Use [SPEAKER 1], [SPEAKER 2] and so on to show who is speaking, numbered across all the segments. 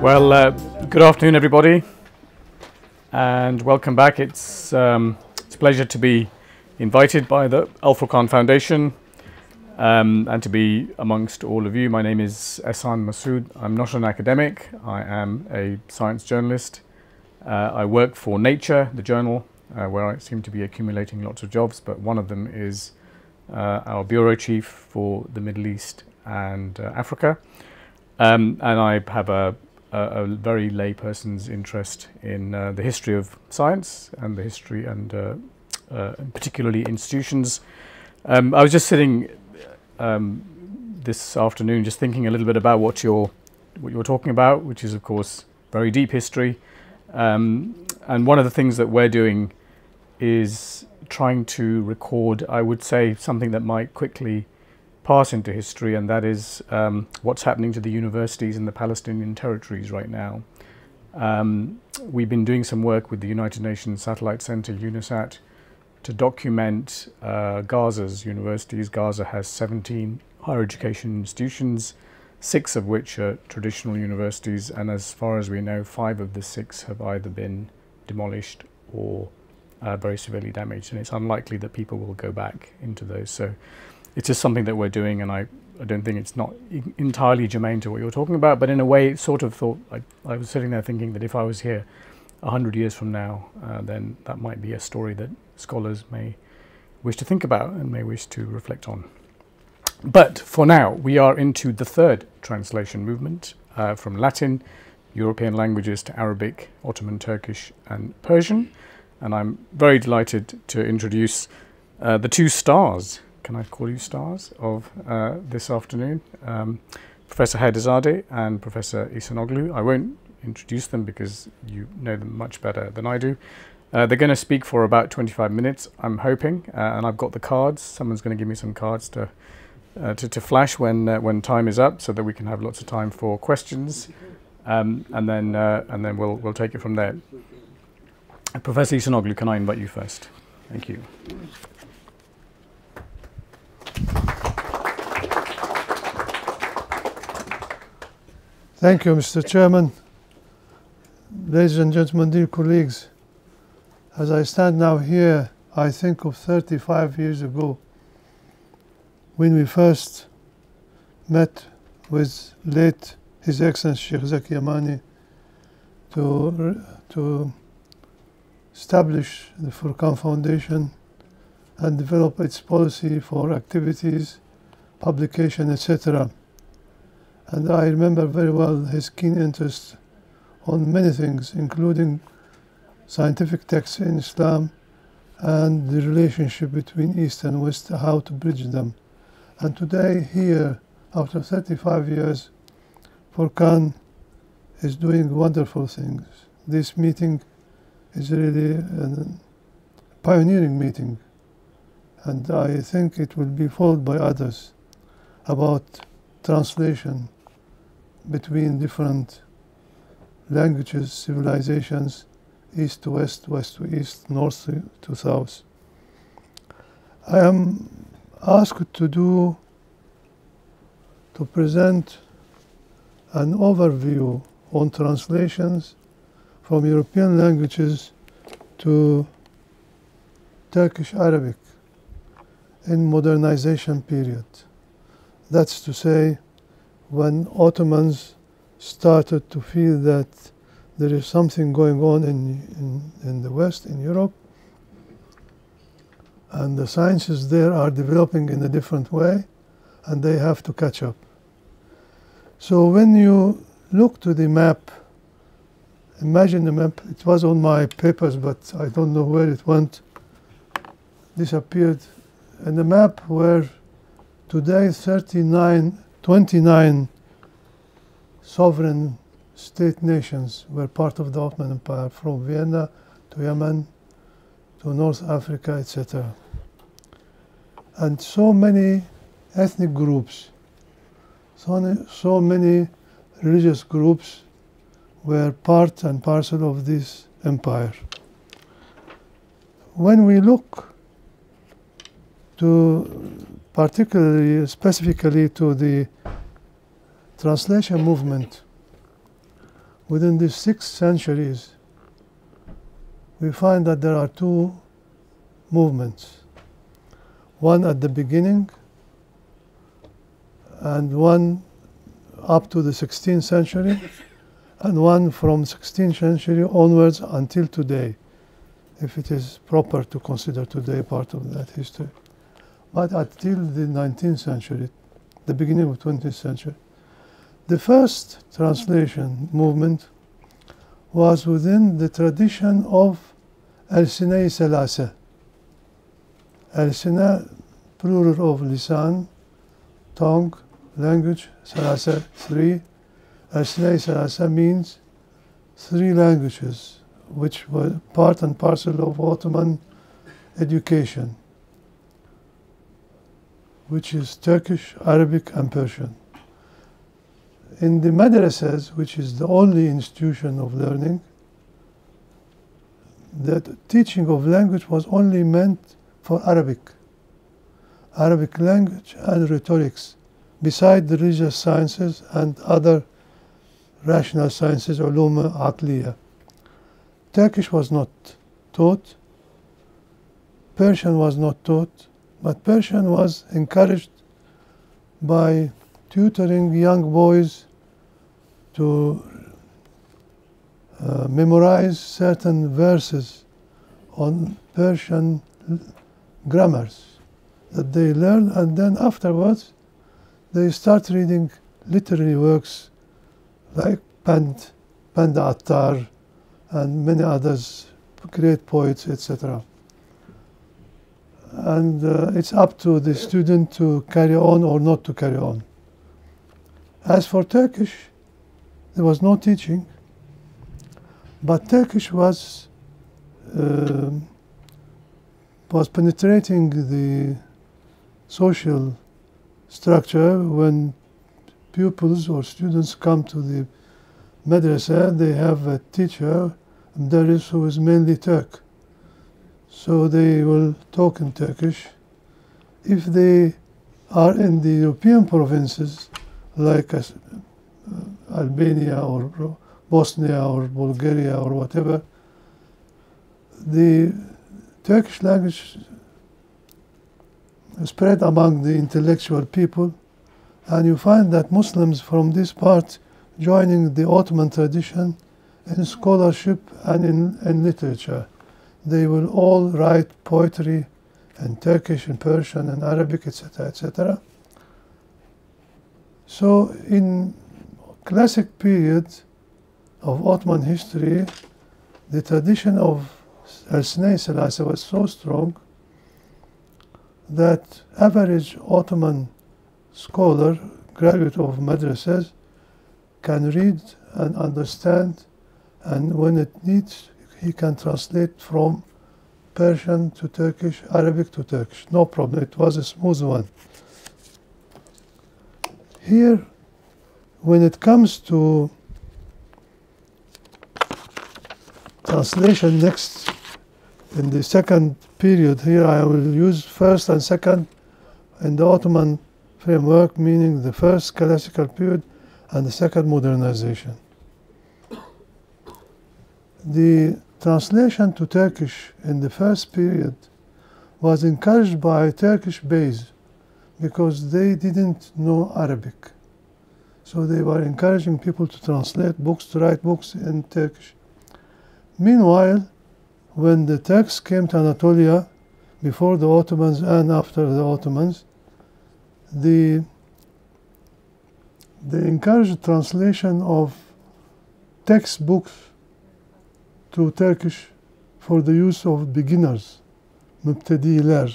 [SPEAKER 1] Well, good afternoon, everybody, and welcome back. It's a pleasure to be invited by the Al-Furqan Foundation and to be amongst all of you. My name is Ehsan Masood. I'm not an academic. I am a science journalist. I work for Nature, the journal, where I seem to be accumulating lots of jobs, but one of them is our bureau chief for the Middle East and Africa. And I have a very layperson's interest in the history of science and the history and particularly institutions. I was just sitting this afternoon just thinking a little bit about what you're talking about, which is of course very deep history. And one of the things that we're doing is trying to record, I would say, something that might quickly pass into history, and that is what's happening to the universities in the Palestinian territories right now. We've been doing some work with the United Nations Satellite Center, UNISAT, to document Gaza's universities. Gaza has 17 higher education institutions, 6 of which are traditional universities, and as far as we know, 5 of the 6 have either been demolished or very severely damaged, and it's unlikely that people will go back into those. So it's just something that we're doing, and I don't think it's not entirely germane to what you're talking about, but in a way, sort of thought, I was sitting there thinking that if I was here 100 years from now, then that might be a story that scholars may wish to think about and may wish to reflect on. But for now, we are into the third translation movement from Latin, European languages to Arabic, Ottoman Turkish, and Persian. And I'm very delighted to introduce the 2 stars, can I call you stars, of this afternoon, Professor Heiderzadeh and Professor Ihsanoglu. I won't introduce them because you know them much better than I do. They're going to speak for about 25 minutes, I'm hoping, and I've got the cards. Someone's going to give me some cards to flash when time is up, so that we can have lots of time for questions, and then we'll take it from there. Professor Ihsanoglu, can I invite you first? Thank you.
[SPEAKER 2] Thank you, Mr. Chairman. Ladies and gentlemen, dear colleagues, as I stand now here, I think of 35 years ago when we first met with late His Excellency Sheikh Zaki Yamani to establish the Furqan Foundation and develop its policy for activities, publication, etc. And I remember very well his keen interest on many things, including scientific texts in Islam and the relationship between East and West, how to bridge them. And today, here, after 35 years, Furqan is doing wonderful things. This meeting is really a pioneering meeting, and I think it will be followed by others about translation between different languages, civilizations, east to west, west to east, north to south. I am asked to present an overview on translations from European languages to Turkish Arabic in modernization period. That's to say, when Ottomans started to feel that there is something going on in the West, in Europe, and the sciences there are developing in a different way, and they have to catch up. So when you look to the map, imagine the map. It was on my papers, but I don't know where it went, disappeared. And the map where today 29 sovereign state nations were part of the Ottoman Empire, from Vienna to Yemen to North Africa, etc. And so many ethnic groups, so many religious groups were part and parcel of this empire. When we look to particularly, specifically to the translation movement, within these 6 centuries, we find that there are 2 movements. One at the beginning, and one up to the 16th century, and one from 16th century onwards until today, if it is proper to consider today part of that history. But until the 19th century, the beginning of 20th century, the first translation movement was within the tradition of Al-Sinai Salasa. Al-Sina, plural of lisan, tongue, language, Salasa, 3. Al-Sinai Salasa means 3 languages, which were part and parcel of Ottoman education, which is Turkish, Arabic, and Persian. In the madrasas, which is the only institution of learning, the teaching of language was only meant for Arabic language and rhetorics, beside the religious sciences and other rational sciences, ulum aqliya. Turkish was not taught, Persian was not taught, but Persian was encouraged by tutoring young boys to memorize certain verses on Persian grammars that they learn, and then afterwards they start reading literary works like Panda Attar and many others, great poets, etc. And it's up to the student to carry on or not to carry on. As for Turkish, there was no teaching, but Turkish was penetrating the social structure. When pupils or students come to the madrasa, they have a teacher, Mudarris, who is mainly Turk. So they will talk in Turkish. If they are in the European provinces, like Albania or Bosnia or Bulgaria or whatever, the Turkish language spread among the intellectual people, and you find that Muslims from this part joining the Ottoman tradition in scholarship and in literature. They will all write poetry in Turkish, in Persian, and Arabic, etc., etc. So in classic period of Ottoman history, the tradition of Al-Sinai Salasa was so strong that average Ottoman scholar, graduate of madrasas, can read and understand, and when it needs, he can translate from Persian to Turkish, Arabic to Turkish. No problem. It was a smooth one. Here, when it comes to translation next, in the second period, here I will use first and second in the Ottoman framework, meaning the first classical period and the second modernization. The translation to Turkish in the first period was encouraged by Turkish base because they didn't know Arabic. So they were encouraging people to translate books, to write books in Turkish. Meanwhile, when the Turks came to Anatolia, before the Ottomans and after the Ottomans, they encouraged translation of textbooks to Turkish for the use of beginners, mübtediler.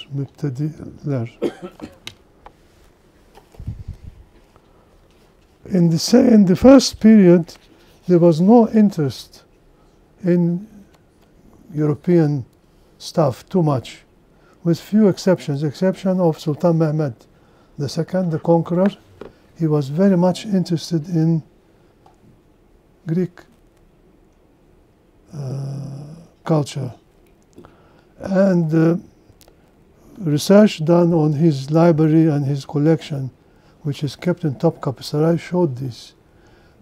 [SPEAKER 2] In the first period, there was no interest in European stuff too much, with few exceptions. Exception of Sultan Mehmed II, the conqueror. He was very much interested in Greek culture. And research done on his library and his collection, which is kept in Topkapı Saray, showed this.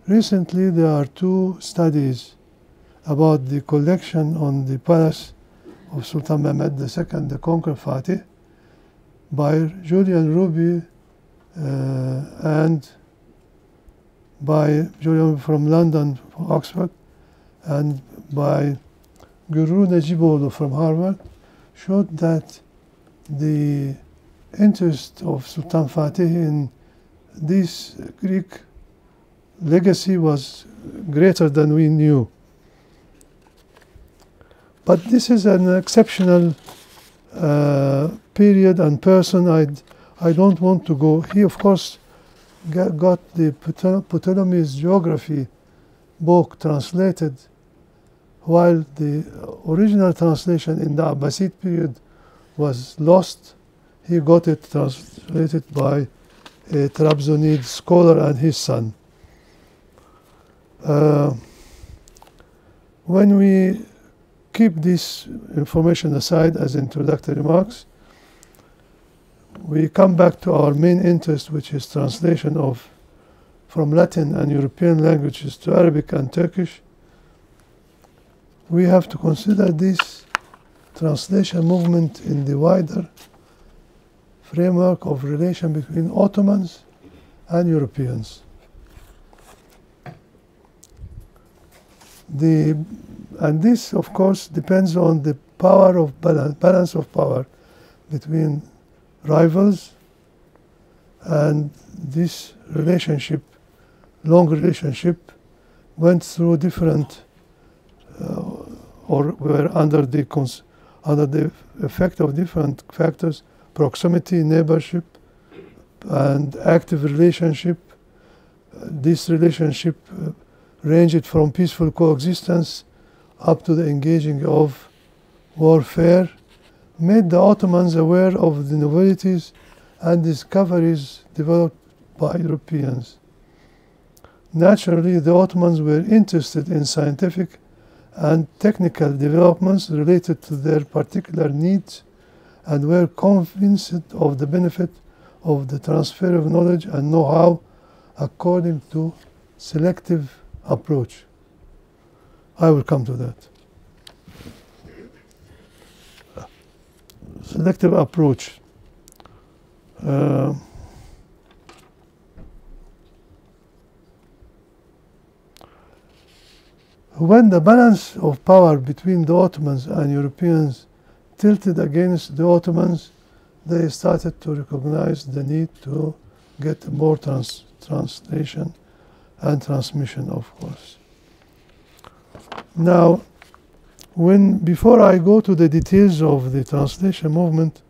[SPEAKER 2] Recently, there are two studies about the collection on the palace of Sultan Mehmed II, the Conqueror Fatih, by Julian Ruby and by Julian from London, from Oxford, and by Guru Najiboğlu from Harvard, showed that the interest of Sultan Fatih in this Greek legacy was greater than we knew. But this is an exceptional period and person. I don't want to go. He, of course, got the Ptolemy's geography book translated, while the original translation in the Abbasid period was lost. He got it translated by a Trabzonid scholar and his son. When we keep this information aside as introductory remarks, we come back to our main interest, which is translation from Latin and European languages to Arabic and Turkish. We have to consider this translation movement in the wider framework of relation between Ottomans and Europeans. And this, of course, depends on the power of balance of power between rivals, and this relationship, long relationship, went through different, or were under the effect of different factors: proximity, neighborship, and active relationship. This relationship ranged from peaceful coexistence up to the engaging of warfare, made the Ottomans aware of the novelties and discoveries developed by Europeans. Naturally, the Ottomans were interested in scientific and technical developments related to their particular needs and were convinced of the benefit of the transfer of knowledge and know-how according to selective approach. I will come to that. Selective approach. When the balance of power between the Ottomans and Europeans tilted against the Ottomans, they started to recognize the need to get more translation and transmission, of course. Now, before I go to the details of the translation movement,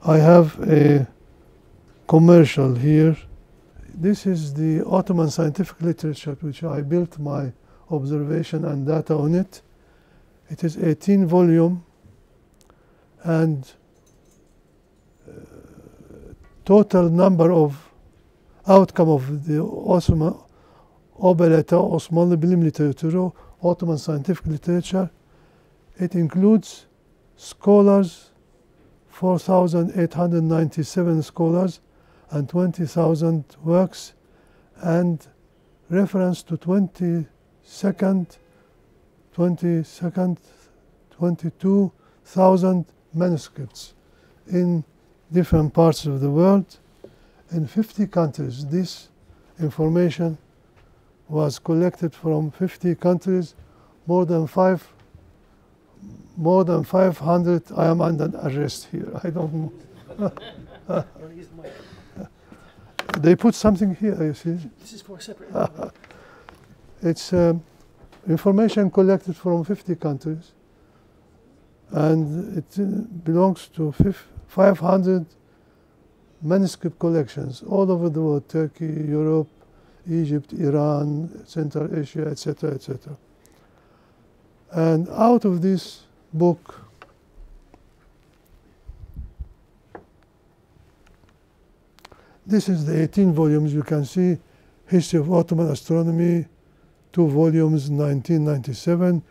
[SPEAKER 2] I have a commercial here. This is the Ottoman scientific literature, which I built my observation and data on it. It is 18 volume, and total number of outcome of the Osmanlı Bilim Literatürü, Ottoman scientific literature. It includes scholars, 4,897 scholars and 20,000 works, and reference to 22,000 manuscripts in different parts of the world, in 50 countries. This information was collected from 50 countries, more than 500. I am under arrest here. I don't know. They put something here, you see.
[SPEAKER 3] This is for a separate.
[SPEAKER 2] It's information collected from 50 countries, and it belongs to 500 manuscript collections all over the world: Turkey, Europe, Egypt, Iran, Central Asia, etc., etc. And out of this book, this is the 18 volumes. You can see History of Ottoman Astronomy, 2 volumes, 1997,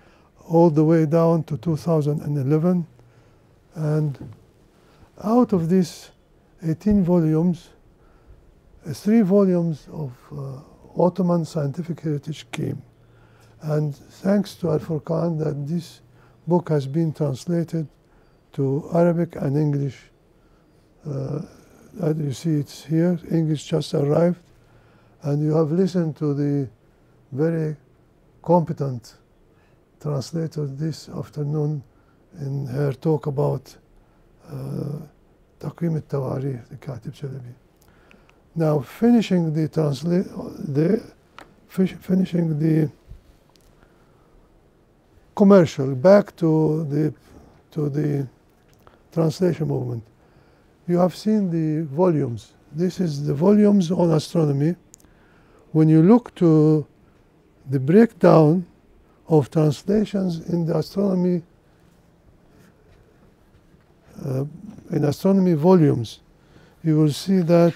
[SPEAKER 2] all the way down to 2011. And out of these 18 volumes, 3 volumes of Ottoman scientific heritage came. And thanks to Al-Furqan that this book has been translated to Arabic and English. As you see, it's here. English just arrived. And you have listened to the very competent translator this afternoon in her talk about تقويم التواريخ, the Katib Chalabi. Now, finishing the commercial, back to the translation movement. You have seen the volumes. This is the volumes on astronomy. When you look to the breakdown of translations in the astronomy volumes, you will see that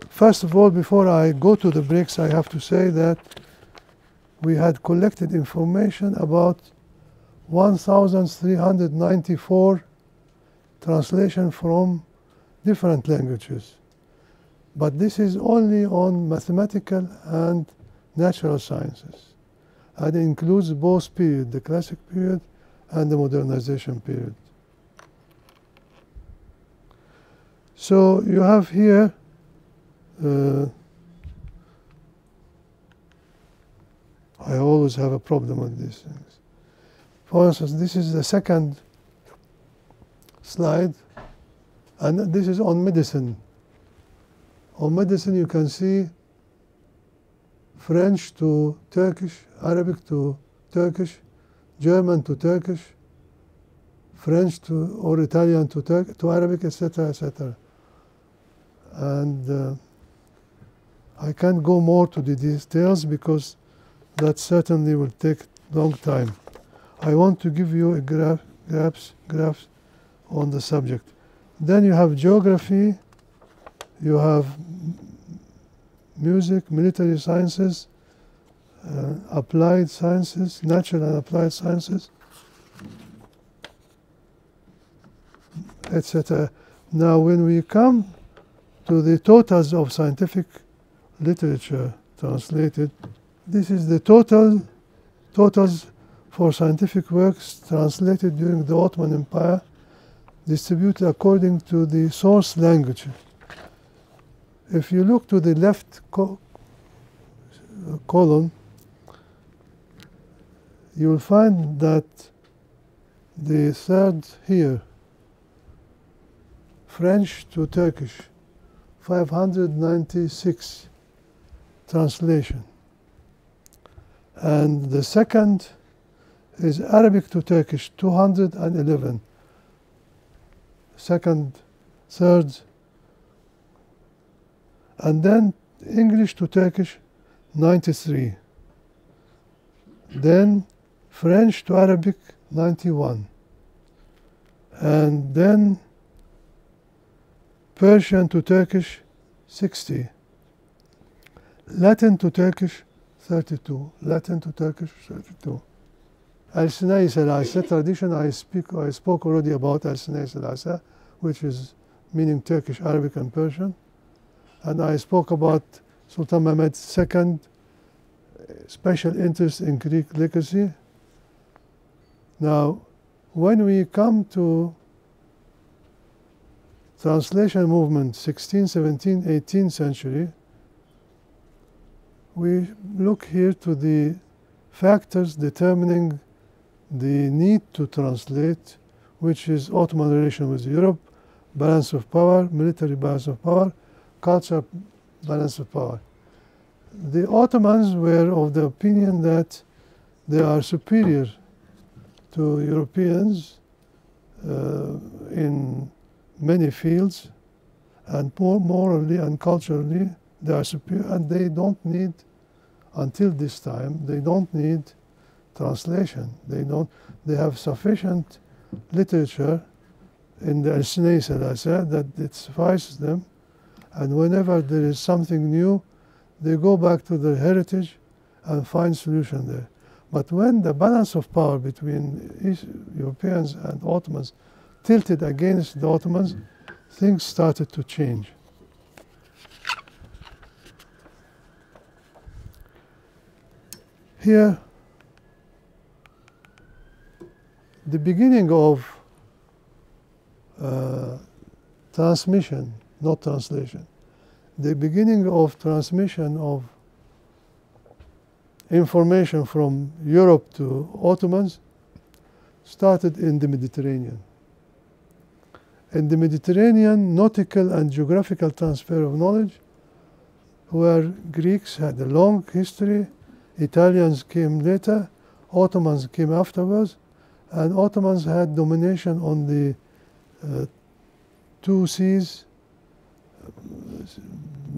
[SPEAKER 2] first of all, before I go to the breaks, I have to say that we had collected information about 1,394 translation from different languages. But this is only on mathematical and natural sciences. And it includes both periods, the classic period and the modernization period. So you have here I always have a problem with these things. For instance, this is the second slide, and this is on medicine. On medicine, you can see French to Turkish, Arabic to Turkish, German to Turkish, French to or Italian to Arabic, etc., etc. And I can't go more to the details because that certainly will take long time. I want to give you a graphs on the subject. Then you have geography, you have music, military sciences, applied sciences, natural and applied sciences, etc. Now, when we come to the totals of scientific literature translated, this is the totals for scientific works translated during the Ottoman Empire, distributed according to the source language. If you look to the left column, you will find that the third here, French to Turkish, 596 translation. And the second is Arabic to Turkish, 211. Second, third, and then English to Turkish, 93. Then French to Arabic, 91. And then Persian to Turkish, 60. Latin to Turkish, 32. Latin to Turkish, 32. Al-Sinai Selasa tradition, I spoke already about Al-Sinai Selasa, which is meaning Turkish, Arabic, and Persian. And I spoke about Sultan Mehmed's II special interest in Greek legacy. Now, when we come to translation movement, 16th, 17th, 18th century, we look here to the factors determining the need to translate, which is Ottoman relation with Europe, balance of power, military balance of power, cultural balance of power. The Ottomans were of the opinion that they are superior to Europeans in many fields, and more morally and culturally they are superior, and they don't need, until this time, they don't need translation. They have sufficient literature in the Al-Sinai Selasa that it suffices them, and whenever there is something new, they go back to their heritage and find solution there. But when the balance of power between Europeans and Ottomans tilted against the Ottomans, things started to change. Here, the beginning of transmission, not translation, the beginning of transmission of information from Europe to Ottomans started in the Mediterranean. In the Mediterranean, nautical and geographical transfer of knowledge, where Greeks had a long history, Italians came later, Ottomans came afterwards, and Ottomans had domination on the two seas,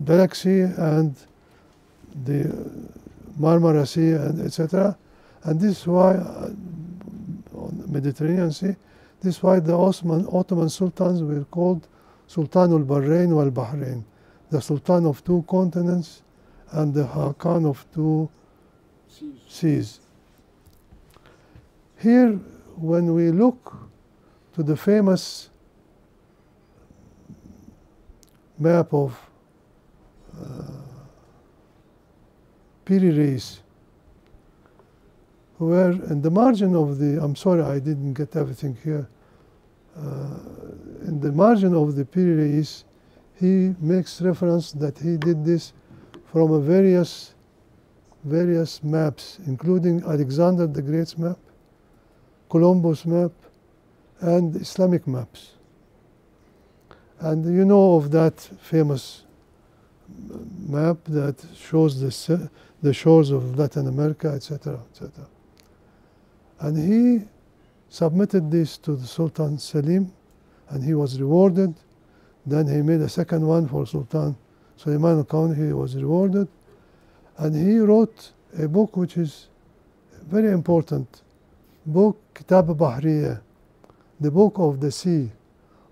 [SPEAKER 2] Black Sea and the Marmara Sea, and etc. And this is why, on the Mediterranean Sea, this is why the Ottoman sultans were called Sultanul Bahrain wal Bahrain, the Sultan of two continents and the Hakan of two seas. Here, when we look to the famous map of Piri Reis, where in the margin of the, I'm sorry I didn't get everything here, in the margin of the Piri Reis, he makes reference that he did this from a various maps, including Alexander the Great's map, Columbus map, and Islamic maps. And you know of that famous map that shows the shores of Latin America, etc., etc. And he submitted this to the Sultan Selim, and he was rewarded. Then he made a second one for Sultan Suleiman al-Khan, he was rewarded. And he wrote a book which is very important book, Kitab Bahriya, the book of the sea,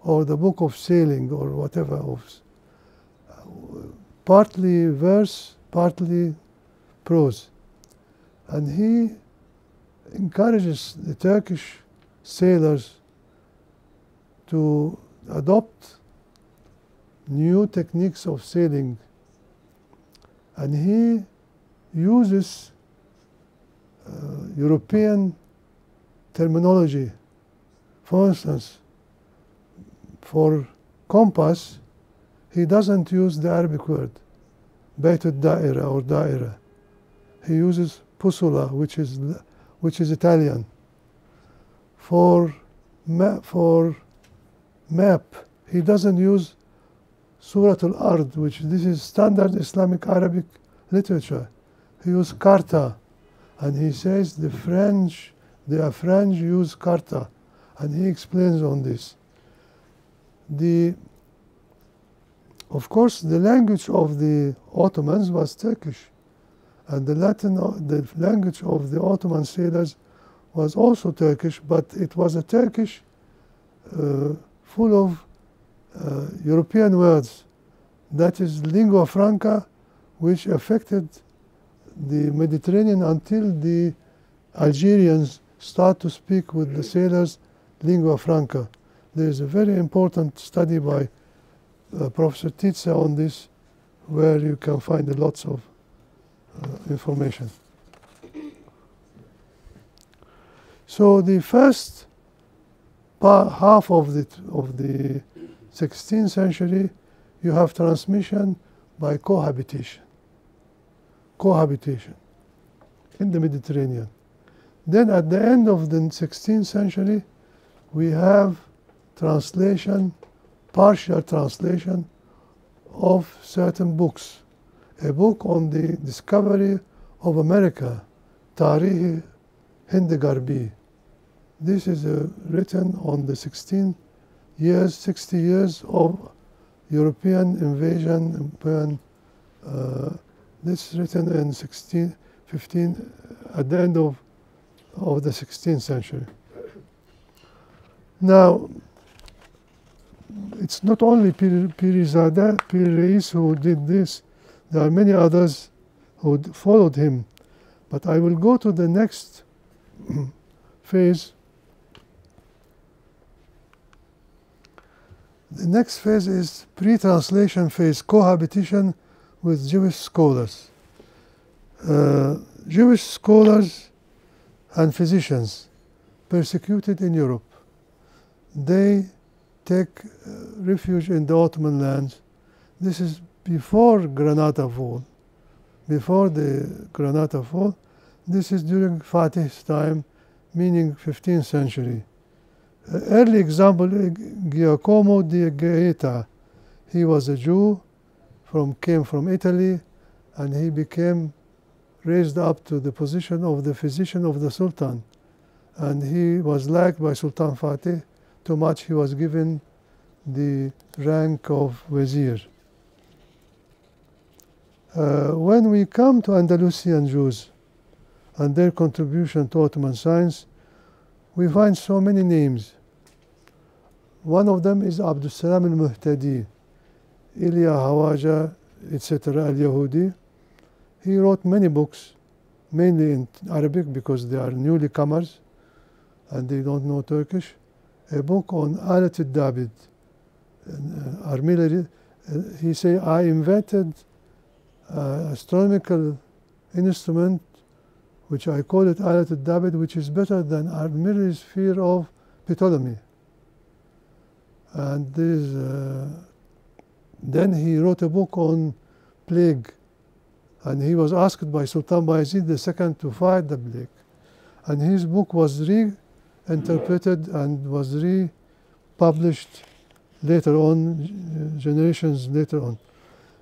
[SPEAKER 2] or the book of sailing, or whatever, partly verse, partly prose. And he encourages the Turkish sailors to adopt new techniques of sailing. And he uses European terminology. For instance, for compass, he doesn't use the Arabic word, Bayt al-Da'ira or Da'ira. He uses Pusula, which is Italian. For map, he doesn't use Surat al-Ard, which this is standard Islamic Arabic literature. He uses Karta, and he says the French use Karta, and he explains on this. Of course, the language of the Ottomans was Turkish, and the language of the Ottoman sailors was also Turkish, but it was a Turkish full of European words. That is lingua franca, which affected the Mediterranean until the Algerians start to speak with the sailors lingua franca. There is a very important study by Professor Titze on this, where you can find lots of information. So the first half of the 16th century, you have transmission by cohabitation in the Mediterranean. Then at the end of the 16th century, we have translation, partial translation of certain books. A book on the discovery of America, Tarikh Hind Garbi. This is written on the 60 years of European invasion. This is written in 1615, at the end of the 16th century. Now, it's not only Ihsanoglu, Piri Reis who did this. There are many others who followed him. But I will go to the next phase. The next phase is pre-translation phase, cohabitation with Jewish scholars. Jewish scholars and physicians persecuted in Europe. They take refuge in the Ottoman lands. This is before Granada fall. Before the Granada fall, this is during Fatih's time, meaning 15th century. Early example, Giacomo di Gaeta. He was a Jew, came from Italy, and he became raised up to the position of the physician of the Sultan. And he was liked by Sultan Fatih too much. He was given the rank of Wazir. When we come to Andalusian Jews and their contribution to Ottoman science, we find so many names. One of them is Abdus Salam al-Muhtadi, Ilya Hawaja, etc., al-Yahudi. He wrote many books, mainly in Arabic because they are newcomers and they don't know Turkish. A book on Alat al-Dabid, artillery. He say, I invented astronomical instrument which I call it Alat al-Dabid, which is better than artillery sphere of Ptolemy. And then he wrote a book on plague, and he was asked by Sultan Bayezid II to fight the plague. And his book was reinterpreted and was republished later on, generations later on.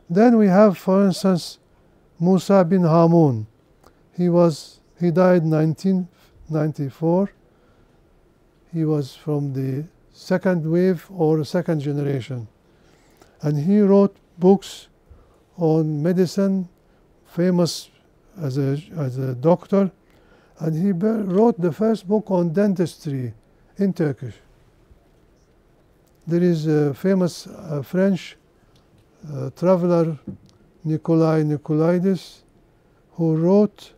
[SPEAKER 2] Then we have, for instance, Musa bin Hamun. He died in 1994. He was from the second wave or second generation. And he wrote books on medicine, famous as a doctor. And he wrote the first book on dentistry in Turkish. There is a famous French traveler, Nicolaides, who wrote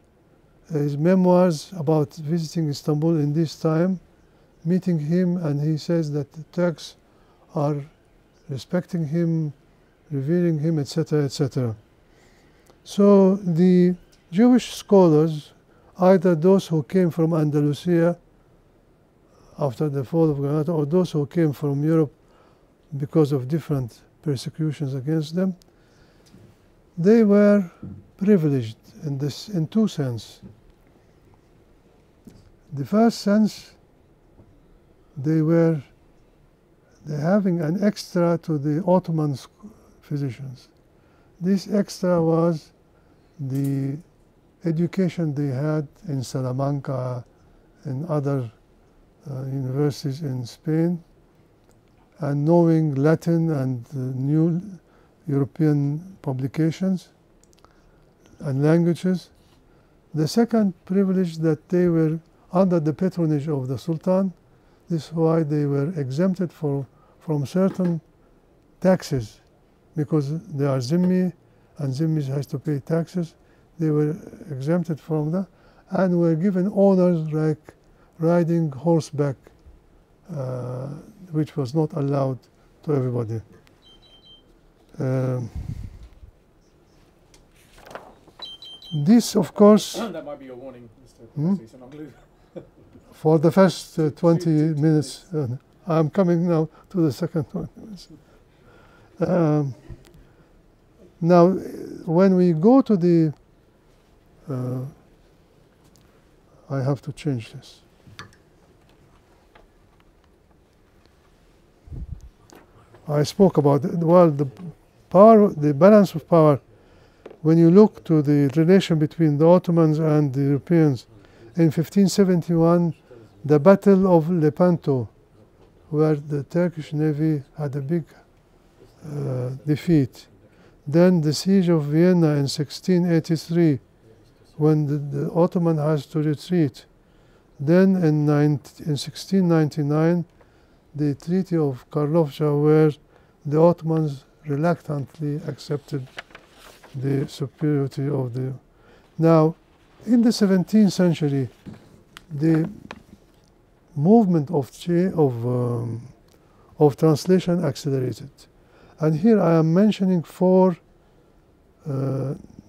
[SPEAKER 2] his memoirs about visiting Istanbul in this time, meeting him, and he says that the Turks are respecting him, revering him, etc., etc. So the Jewish scholars, either those who came from Andalusia after the fall of Granada, or those who came from Europe because of different persecutions against them, they were privileged in two senses. The first sense, they're having an extra to the Ottoman physicians. This extra was the education they had in Salamanca and other universities in Spain, and knowing Latin and new European publications and languages. The second privilege, that they were under the patronage of the Sultan. This is why they were exempted from certain taxes, because they are Zimmi, and Zimmis has to pay taxes. They were exempted from that, and were given honors like riding horseback, which was not allowed to everybody. This, of course,
[SPEAKER 1] that might be your warning, Mr. Ihsanoglu.
[SPEAKER 2] For the first 20 minutes. I'm coming now to the second 20 minutes. Now, when we go to the... I have to change this. I spoke about, the power, the balance of power. When you look to the relation between the Ottomans and the Europeans, in 1571, the Battle of Lepanto, where the Turkish Navy had a big defeat. Then the siege of Vienna in 1683, when the Ottoman has to retreat. Then in 1699, the Treaty of Karlofça, where the Ottomans reluctantly accepted the superiority of the... Now, in the 17th century, the movement of of translation accelerated. And here I am mentioning 4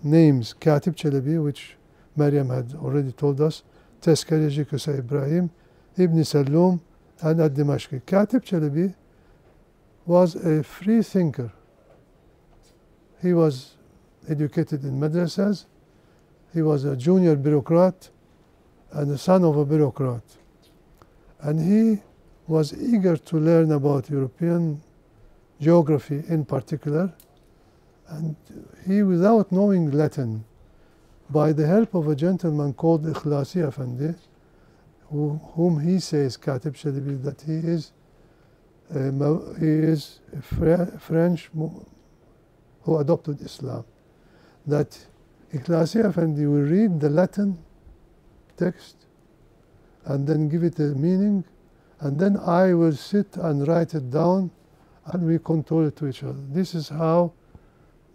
[SPEAKER 2] names: Katib Çelebi, which Maryam had already told us, Tezkereci Köse Ibrahim, Ibn Sallum, and Ad-Dimashqi. Katib Çelebi was a free thinker. He was educated in madrasas. He was a junior bureaucrat and the son of a bureaucrat. And he was eager to learn about European geography in particular. And he, without knowing Latin, by the help of a gentleman called Ikhlasi Efendi, whom he says, Katib Çelebi, that he is a French who adopted Islam, that Ikhlasi Efendi will read the Latin text and then give it a meaning, and then I will sit and write it down, and we control it to each other. This is how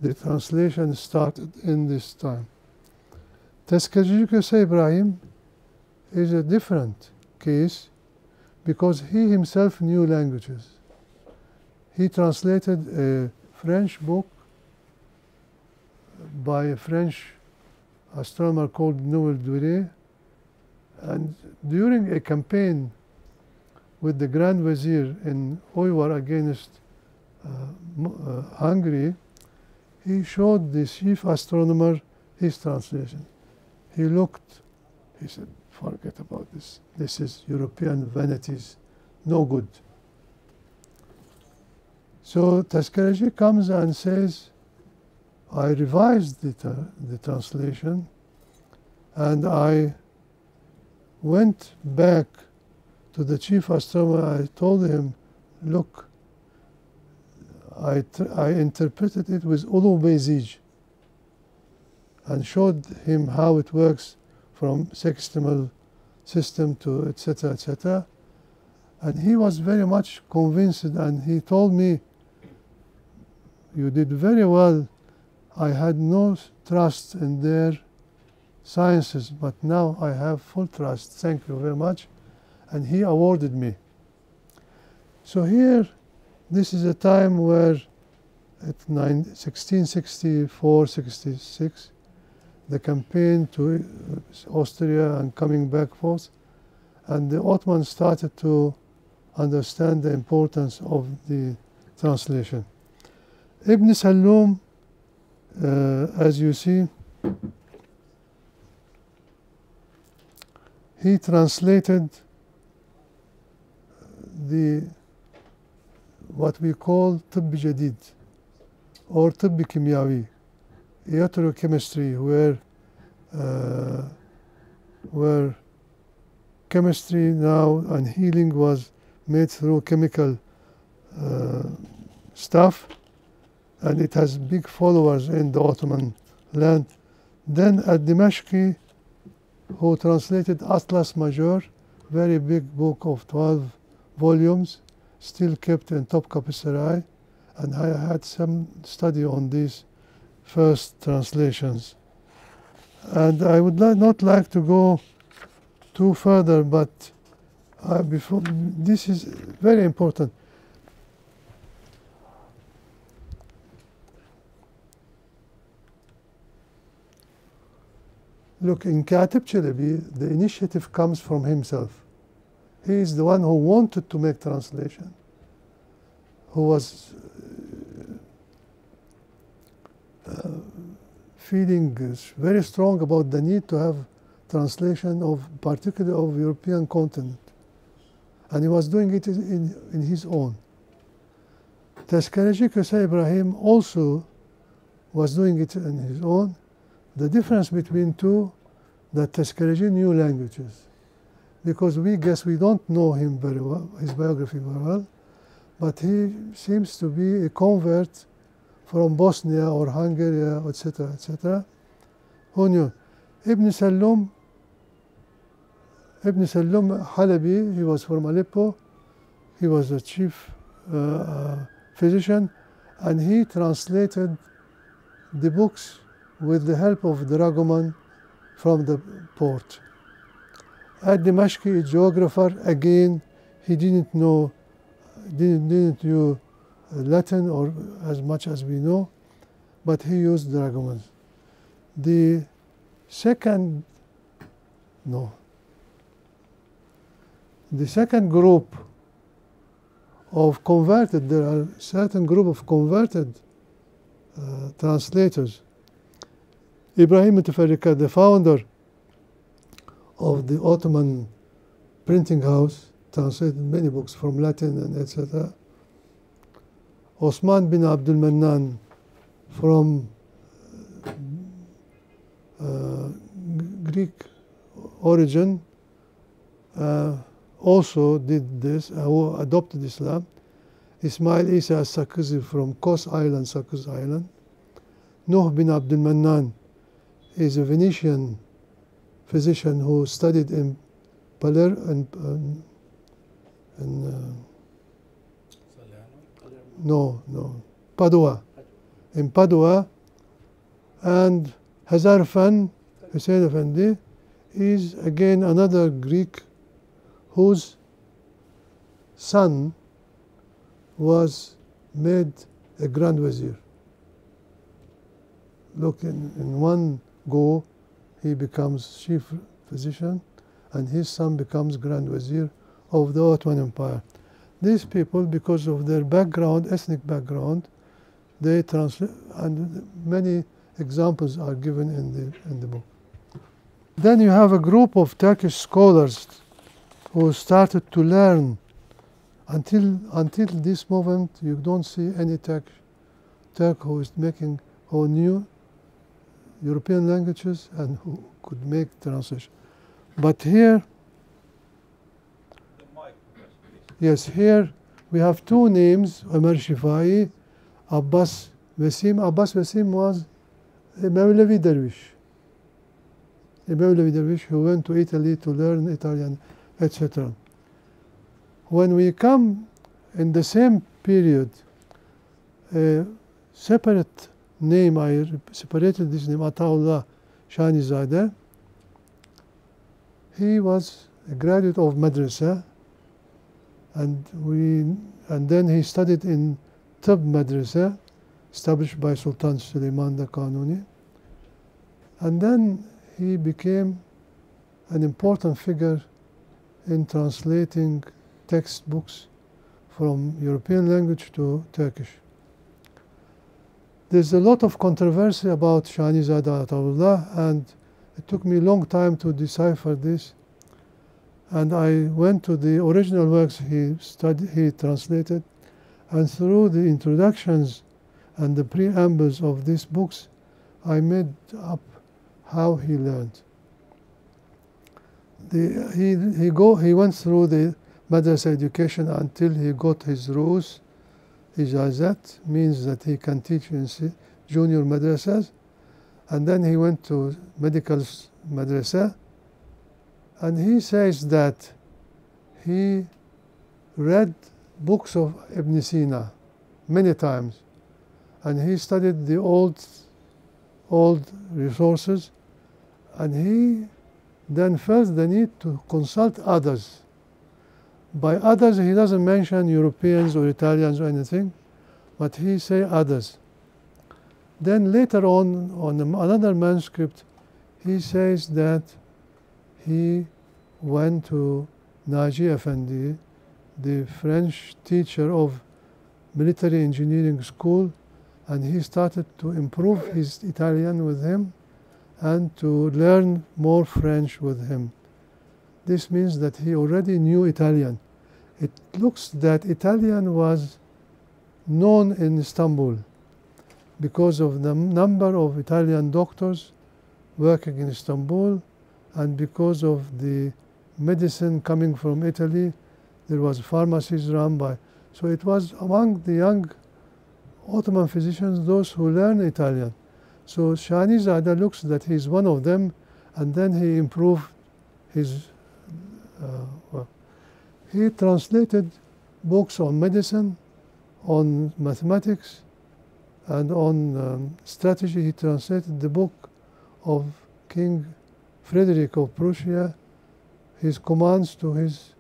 [SPEAKER 2] the translation started in this time. Tezkereci Köse Ibrahim is a different case because he himself knew languages. He translated a French book by a French astronomer called Noël Duret, and during a campaign with the Grand Vizier in Oyvar against Hungary, he showed the chief astronomer his translation. He looked, he said, forget about this. This is European vanities, no good. So Tezkereci comes and says, I revised the translation, and I went back to the chief astronomer. I told him, look, I interpreted it with Ulu Bezij, and showed him how it works from sextimal system to etc., etc. And he was very much convinced, and he told me, you did very well. I had no trust in their sciences, but now I have full trust. Thank you very much. And he awarded me. So here, this is a time where at 1664-66, the campaign to Austria and coming back forth, and the Ottomans started to understand the importance of the translation. Ibn Sallum, as you see, he translated what we call Tibb Jadid or Tibb Kimyawi, iatrochemistry, where chemistry now and healing was made through chemical stuff, and it has big followers in the Ottoman land. Then Ad-Dimashqi, who translated Atlas Major, very big book of 12 volumes, still kept in Topkapı Saray, and I had some study on these first translations. And I would not like to go too further, but this is very important. Look, in Katib Çelebi, the initiative comes from himself. He is the one who wanted to make translation, who was feeling very strong about the need to have translation of, particularly of European continent. And he was doing it in his own. Tezkereci Köse Ibrahim also was doing it in his own. The difference between two, that Tezkereci knew languages. Because we don't know him very well, his biography very well, but he seems to be a convert from Bosnia or Hungary, etc., etc. Who knew? Ibn Sallum Halabi, he was from Aleppo. He was a chief physician, and he translated the books with the help of the dragoman from the port. Ad-Dimashqi, a geographer, again, he didn't know didn't use Latin or as much as we know, but he used dragomans. The second group of converted, there are certain group of converted translators. Ibrahim Mutafarrika, the founder of the Ottoman printing house, translated many books from Latin and etc. Osman bin Abdul Mannan from Greek origin also did this, who adopted Islam. Ismail Isa al-Sakhizi from Kos Island, Sakhiz Island. Nuh bin Abdul Mannan is a Venetian physician who studied in Palermo Padua. In Padua. And Hazarfan Hussein Effendi is again another Greek whose son was made a Grand Vizier. Look, in one go, he becomes chief physician, and his son becomes Grand Vizier of the Ottoman Empire. These people, because of their background, ethnic background, they translate, and many examples are given in the book. Then you have a group of Turkish scholars who started to learn. Until this moment, you don't see any Turk who is making, who knew European languages and who could make translation. But here, yes, here we have two names, Ömer Şifai, Abbas Vesim. Abbas Vesim was a Mevlevi dervish. A Mevlevi dervish who went to Italy to learn Italian, etc. When we come in the same period, a separate name, I separated this name, Ataullah Şanizadeh. He was a graduate of madrasa, and then he studied in Tib madrasa, established by Sultan Süleyman the Kanuni. And then he became an important figure in translating textbooks from European language to Turkish. There's a lot of controversy about Şanizadeh Ataullah, and it took me a long time to decipher this. And I went to the original works he translated, and through the introductions and the preambles of these books, I made up how he learned. He went through the madrasa education until he got his rules. Ijazat means that he can teach in junior madrasas. And then he went to medical madrasa. And he says that he read books of Ibn Sina many times. And he studied the old resources. And he then felt the need to consult others. By others, he doesn't mention Europeans or Italians or anything, but he say others. Then later on another manuscript, he says that he went to Naji Effendi, the French teacher of military engineering school, and he started to improve his Italian with him and to learn more French with him. This means that he already knew Italian. It looks that Italian was known in Istanbul because of the number of Italian doctors working in Istanbul, and because of the medicine coming from Italy. There was pharmacies run by. So it was among the young Ottoman physicians, those who learn Italian. So Şanizadeh looks that he's one of them, and then he improved his work. He translated books on medicine, on mathematics, and on strategy. He translated the book of King Frederick of Prussia, his commands to his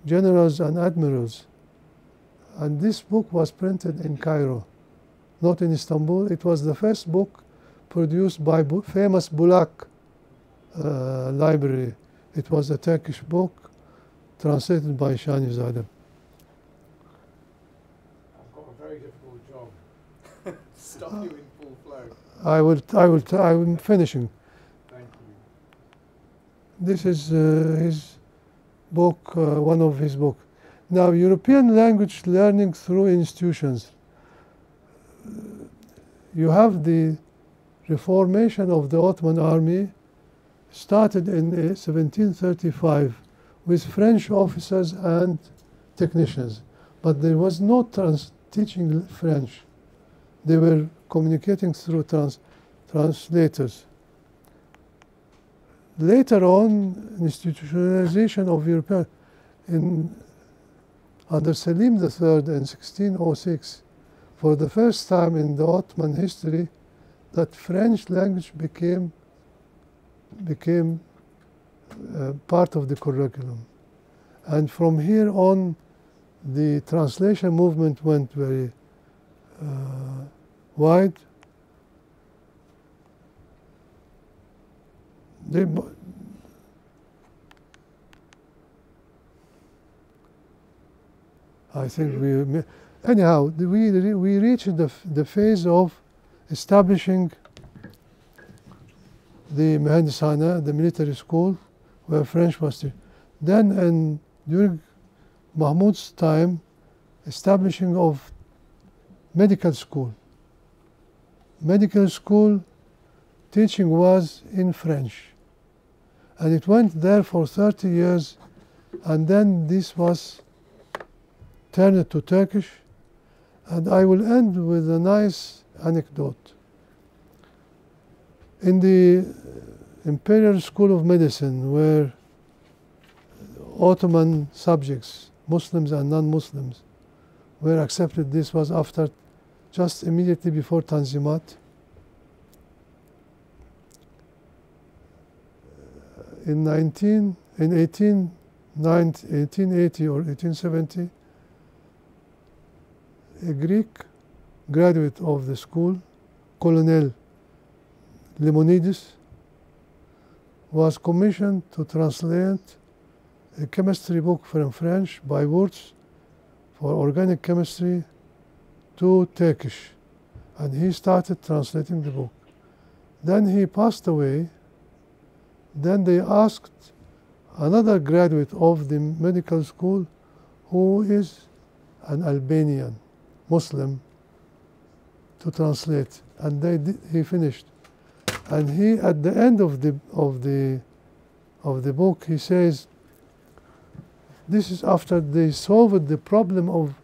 [SPEAKER 2] generals and admirals. And this book was printed in Cairo, not in Istanbul. It was the first book produced by famous Bulak library. It was a Turkish book translated by Ihsanoglu.
[SPEAKER 1] I've got a very difficult job. Stop you in full flow.
[SPEAKER 2] I'm finishing.
[SPEAKER 1] Thank you.
[SPEAKER 2] This is his book, one of his books. Now, European language learning through institutions. You have the reformation of the Ottoman army started in 1735 with French officers and technicians, but there was no teaching French. They were communicating through translators. Later on, institutionalization of European under Selim III in 1606, for the first time in the Ottoman history, that French language became part of the curriculum. And from here on, the translation movement went very wide. I think anyhow, we reached the phase of establishing the Heiderzadeh, the military school, where French was taught. Then, during Mahmud's time, establishing of medical school. Medical school teaching was in French. And it went there for 30 years, and then this was turned to Turkish. And I will end with a nice anecdote. In the Imperial School of Medicine, where Ottoman subjects, Muslims and non-Muslims, were accepted, this was after, just immediately before Tanzimat. In 1880 or 1870, a Greek graduate of the school, Colonel Limonides, was commissioned to translate a chemistry book from French by Wurtz for organic chemistry to Turkish. And he started translating the book. Then he passed away. Then they asked another graduate of the medical school, who is an Albanian Muslim, to translate. And he finished. And he, at the end of the book, he says, this is after they solved the problem of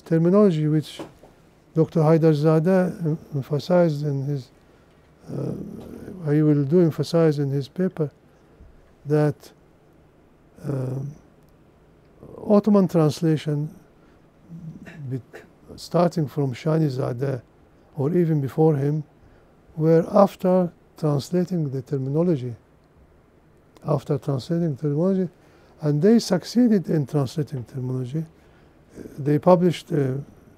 [SPEAKER 2] terminology, which Dr. Heiderzadeh emphasized in his, he will do emphasize in his paper, that Ottoman translation, starting from Ihsanoglu or even before him, were after translating the terminology. And they succeeded in translating terminology. They published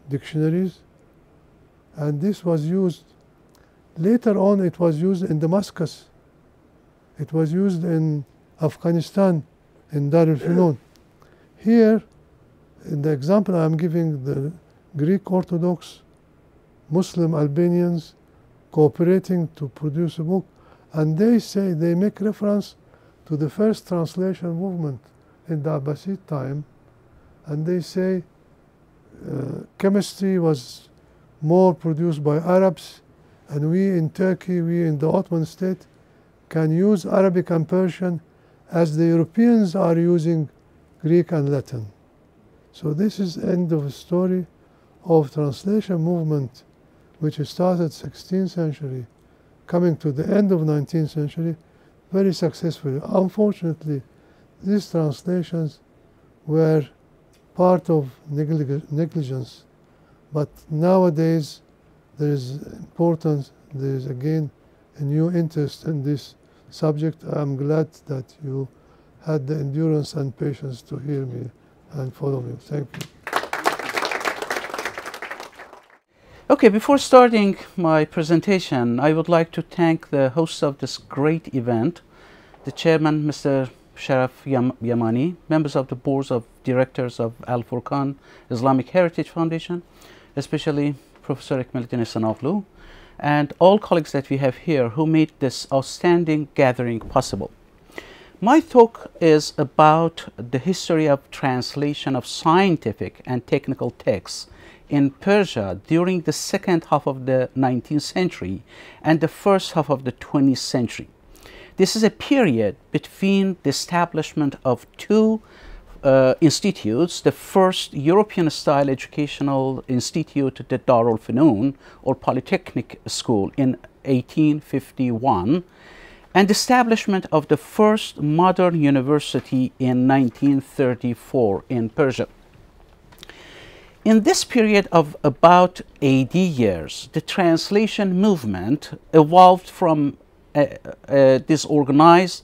[SPEAKER 2] dictionaries, and this was used. Later on, it was used in Damascus. It was used in Afghanistan, in Dar al-Funun. Here, in the example I'm giving, the Greek Orthodox Muslim Albanians cooperating to produce a book, and they make reference to the first translation movement in the Abbasid time, and they say chemistry was more produced by Arabs, and we in Turkey, we in the Ottoman state, can use Arabic and Persian as the Europeans are using Greek and Latin. So this is the end of the story of translation movement, which started 16th century, coming to the end of 19th century, very successfully. Unfortunately, these translations were part of negligence, but nowadays there is importance, there is again a new interest in this subject. I'm glad that you had the endurance and patience to hear me and follow me. Thank you.
[SPEAKER 3] Okay, before starting my presentation, I would like to thank the hosts of this great event, the chairman, Mr. Sheikh Yamani, members of the boards of directors of Al-Furqan Islamic Heritage Foundation, especially Professor Ekmeleddin Ihsanoglu, and all colleagues that we have here who made this outstanding gathering possible. My talk is about the history of translation of scientific and technical texts in Persia during the second half of the 19th century and the first half of the 20th century. This is a period between the establishment of two institutes, the first European-style educational institute, the Darul Funun, or Polytechnic School, in 1851, and the establishment of the first modern university in 1934 in Persia. In this period of about 80 years, the translation movement evolved from disorganized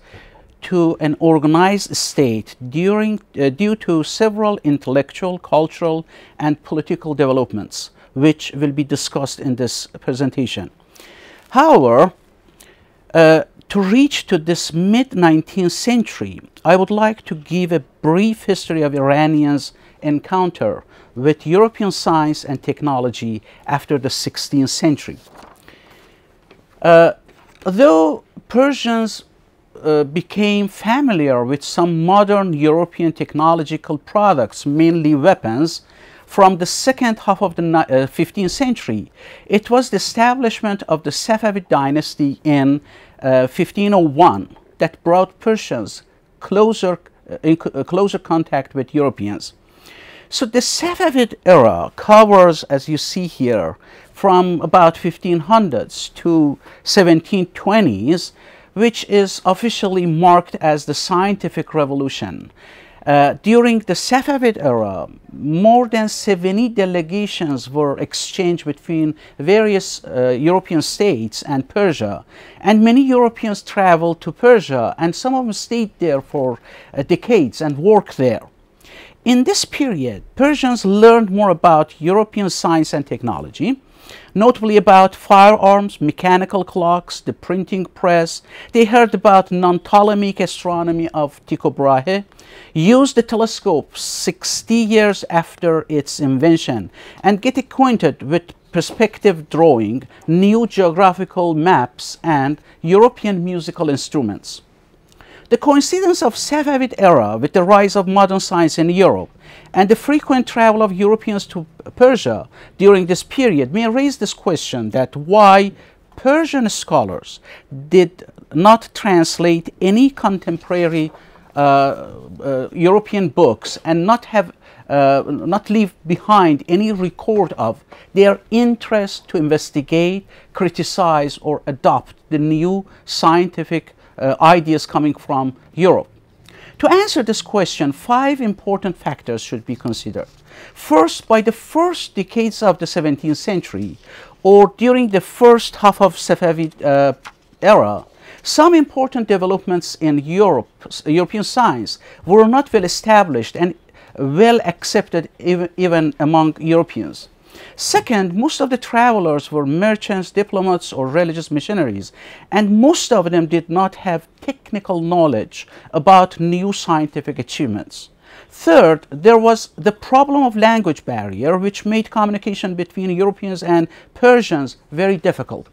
[SPEAKER 3] to an organized state due to several intellectual, cultural, and political developments, which will be discussed in this presentation. However, to reach to this mid-19th century, I would like to give a brief history of Iranians' encounter with European science and technology after the 16th century. Though Persians became familiar with some modern European technological products, mainly weapons, from the second half of the 15th century, it was the establishment of the Safavid dynasty in 1501 that brought Persians closer contact with Europeans. So the Safavid era covers, as you see here, from about 1500s to 1720s, which is officially marked as the scientific revolution. During the Safavid era, more than 70 delegations were exchanged between various European states and Persia, and many Europeans traveled to Persia, and some of them stayed there for decades and worked there. In this period, Persians learned more about European science and technology, notably about firearms, mechanical clocks, the printing press. They heard about non-Ptolemaic astronomy of Tycho Brahe, used the telescope 60 years after its invention, and get acquainted with perspective drawing, new geographical maps, and European musical instruments. The coincidence of Safavid era with the rise of modern science in Europe and the frequent travel of Europeans to Persia during this period may raise this question that why Persian scholars did not translate any contemporary European books and not leave behind any record of their interest to investigate, criticize, or adopt the new scientific ideas coming from Europe. To answer this question, 5 important factors should be considered. First, by the first decades of the 17th century, or during the first half of Safavid era, some important developments in European science were not well established and well accepted even among Europeans. Second, most of the travelers were merchants, diplomats, or religious missionaries, and most of them did not have technical knowledge about new scientific achievements. Third, there was the problem of language barrier, which made communication between Europeans and Persians very difficult.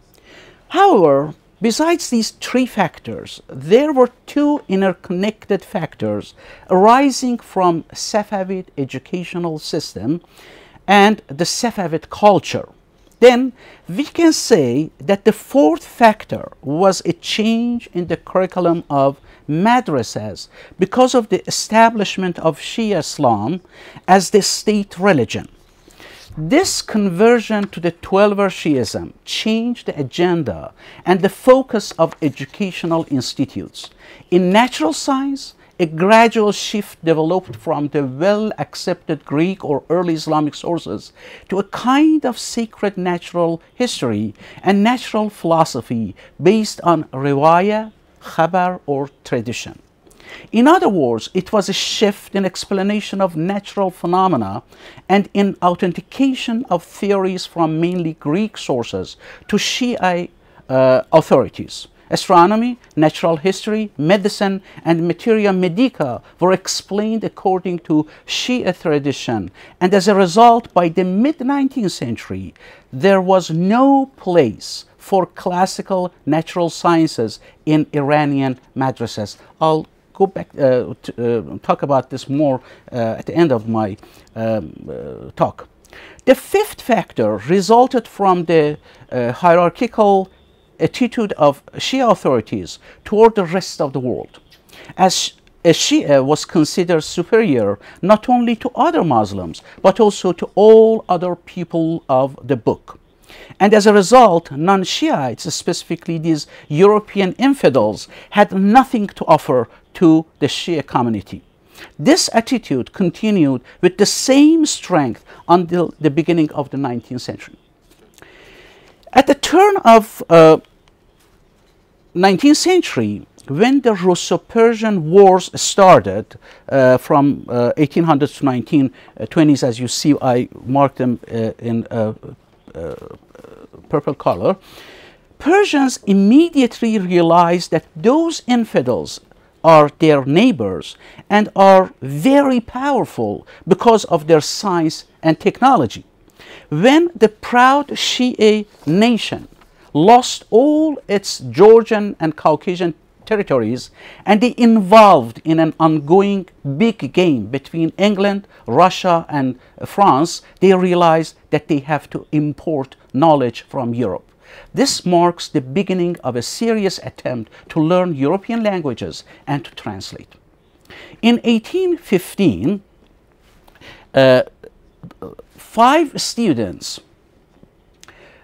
[SPEAKER 3] However, besides these 3 factors, there were 2 interconnected factors arising from Safavid educational system and the Safavid culture. Then we can say that the 4th factor was a change in the curriculum of madrasas because of the establishment of Shia Islam as the state religion. This conversion to the 12er Shiism changed the agenda and the focus of educational institutes. In natural science, a gradual shift developed from the well-accepted Greek or early Islamic sources to a kind of sacred natural history and natural philosophy based on riwayah, khabar, or tradition. In other words, it was a shift in explanation of natural phenomena and in authentication of theories from mainly Greek sources to Shiite authorities. Astronomy, natural history, medicine, and materia medica were explained according to Shia tradition, and as a result, by the mid-19th century, there was no place for classical natural sciences in Iranian madrasas. I'll go back to talk about this more at the end of my talk. The fifth factor resulted from the hierarchical attitude of Shia authorities toward the rest of the world, as a Shia was considered superior not only to other Muslims but also to all other people of the book. And as a result, non-Shiites, specifically these European infidels, had nothing to offer to the Shia community. This attitude continued with the same strength until the beginning of the 19th century. At the turn of 19th century, when the Russo-Persian Wars started from 1800s to 1920s, as you see, I marked them in purple color, Persians immediately realized that those infidels are their neighbors and are very powerful because of their science and technology. When the proud Shia nation lost all its Georgian and Caucasian territories and they involved in an ongoing big game between England, Russia, and France, they realized that they have to import knowledge from Europe. This marks the beginning of a serious attempt to learn European languages and to translate. In 1815, 5 students,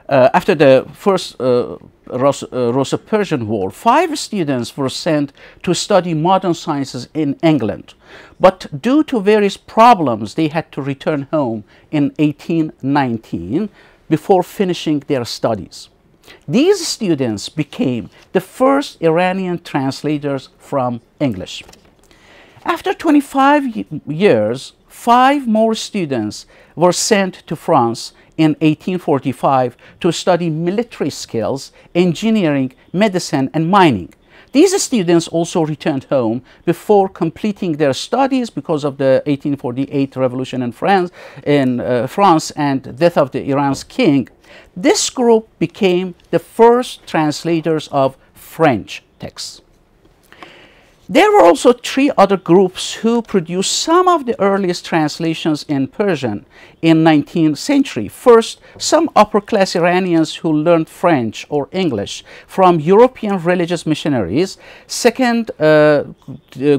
[SPEAKER 3] after the first Russo-Persian War, 5 students were sent to study modern sciences in England. But due to various problems, they had to return home in 1819 before finishing their studies. These students became the first Iranian translators from English. After 25 years, 5 more students were sent to France in 1845 to study military skills, engineering, medicine, and mining. These students also returned home before completing their studies because of the 1848 revolution in France and death of the Iran's king. This group became the first translators of French texts. There were also 3 other groups who produced some of the earliest translations in Persian in 19th century. First, some upper-class Iranians who learned French or English from European religious missionaries. Second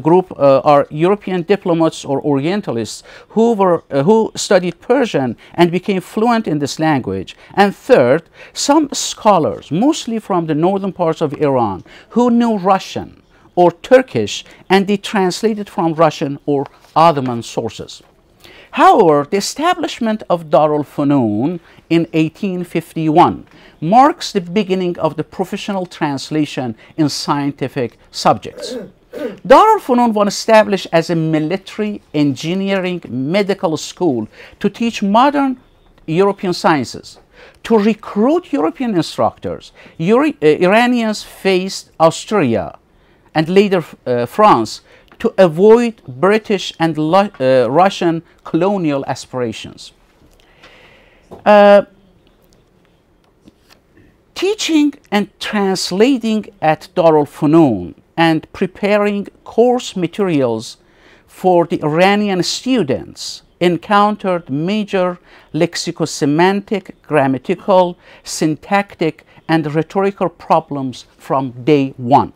[SPEAKER 3] group are European diplomats or Orientalists who studied Persian and became fluent in this language. And third, some scholars, mostly from the northern parts of Iran, who knew Russian or Turkish, and they translated from Russian or Ottoman sources. However, the establishment of Darul Funun in 1851 marks the beginning of the professional translation in scientific subjects. Darul Funun was established as a military, engineering, medical school to teach modern European sciences. To recruit European instructors, Iranians faced Austria and later France to avoid British and Russian colonial aspirations. Teaching and translating at Darul Funun and preparing course materials for the Iranian students encountered major lexicosemantic, grammatical, syntactic, and rhetorical problems from day one.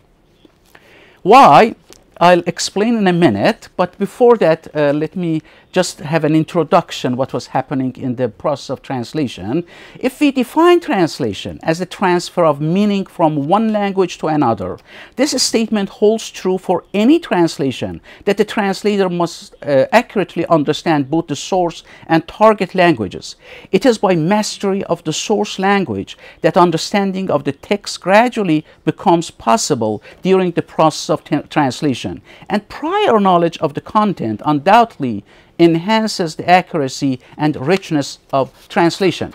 [SPEAKER 3] Why? I'll explain in a minute, but before that, let me just have an introduction what was happening in the process of translation. If we define translation as the transfer of meaning from one language to another, this statement holds true for any translation that the translator must accurately understand both the source and target languages. It is by mastery of the source language that understanding of the text gradually becomes possible during the process of translation. translation, and prior knowledge of the content undoubtedly enhances the accuracy and richness of translation.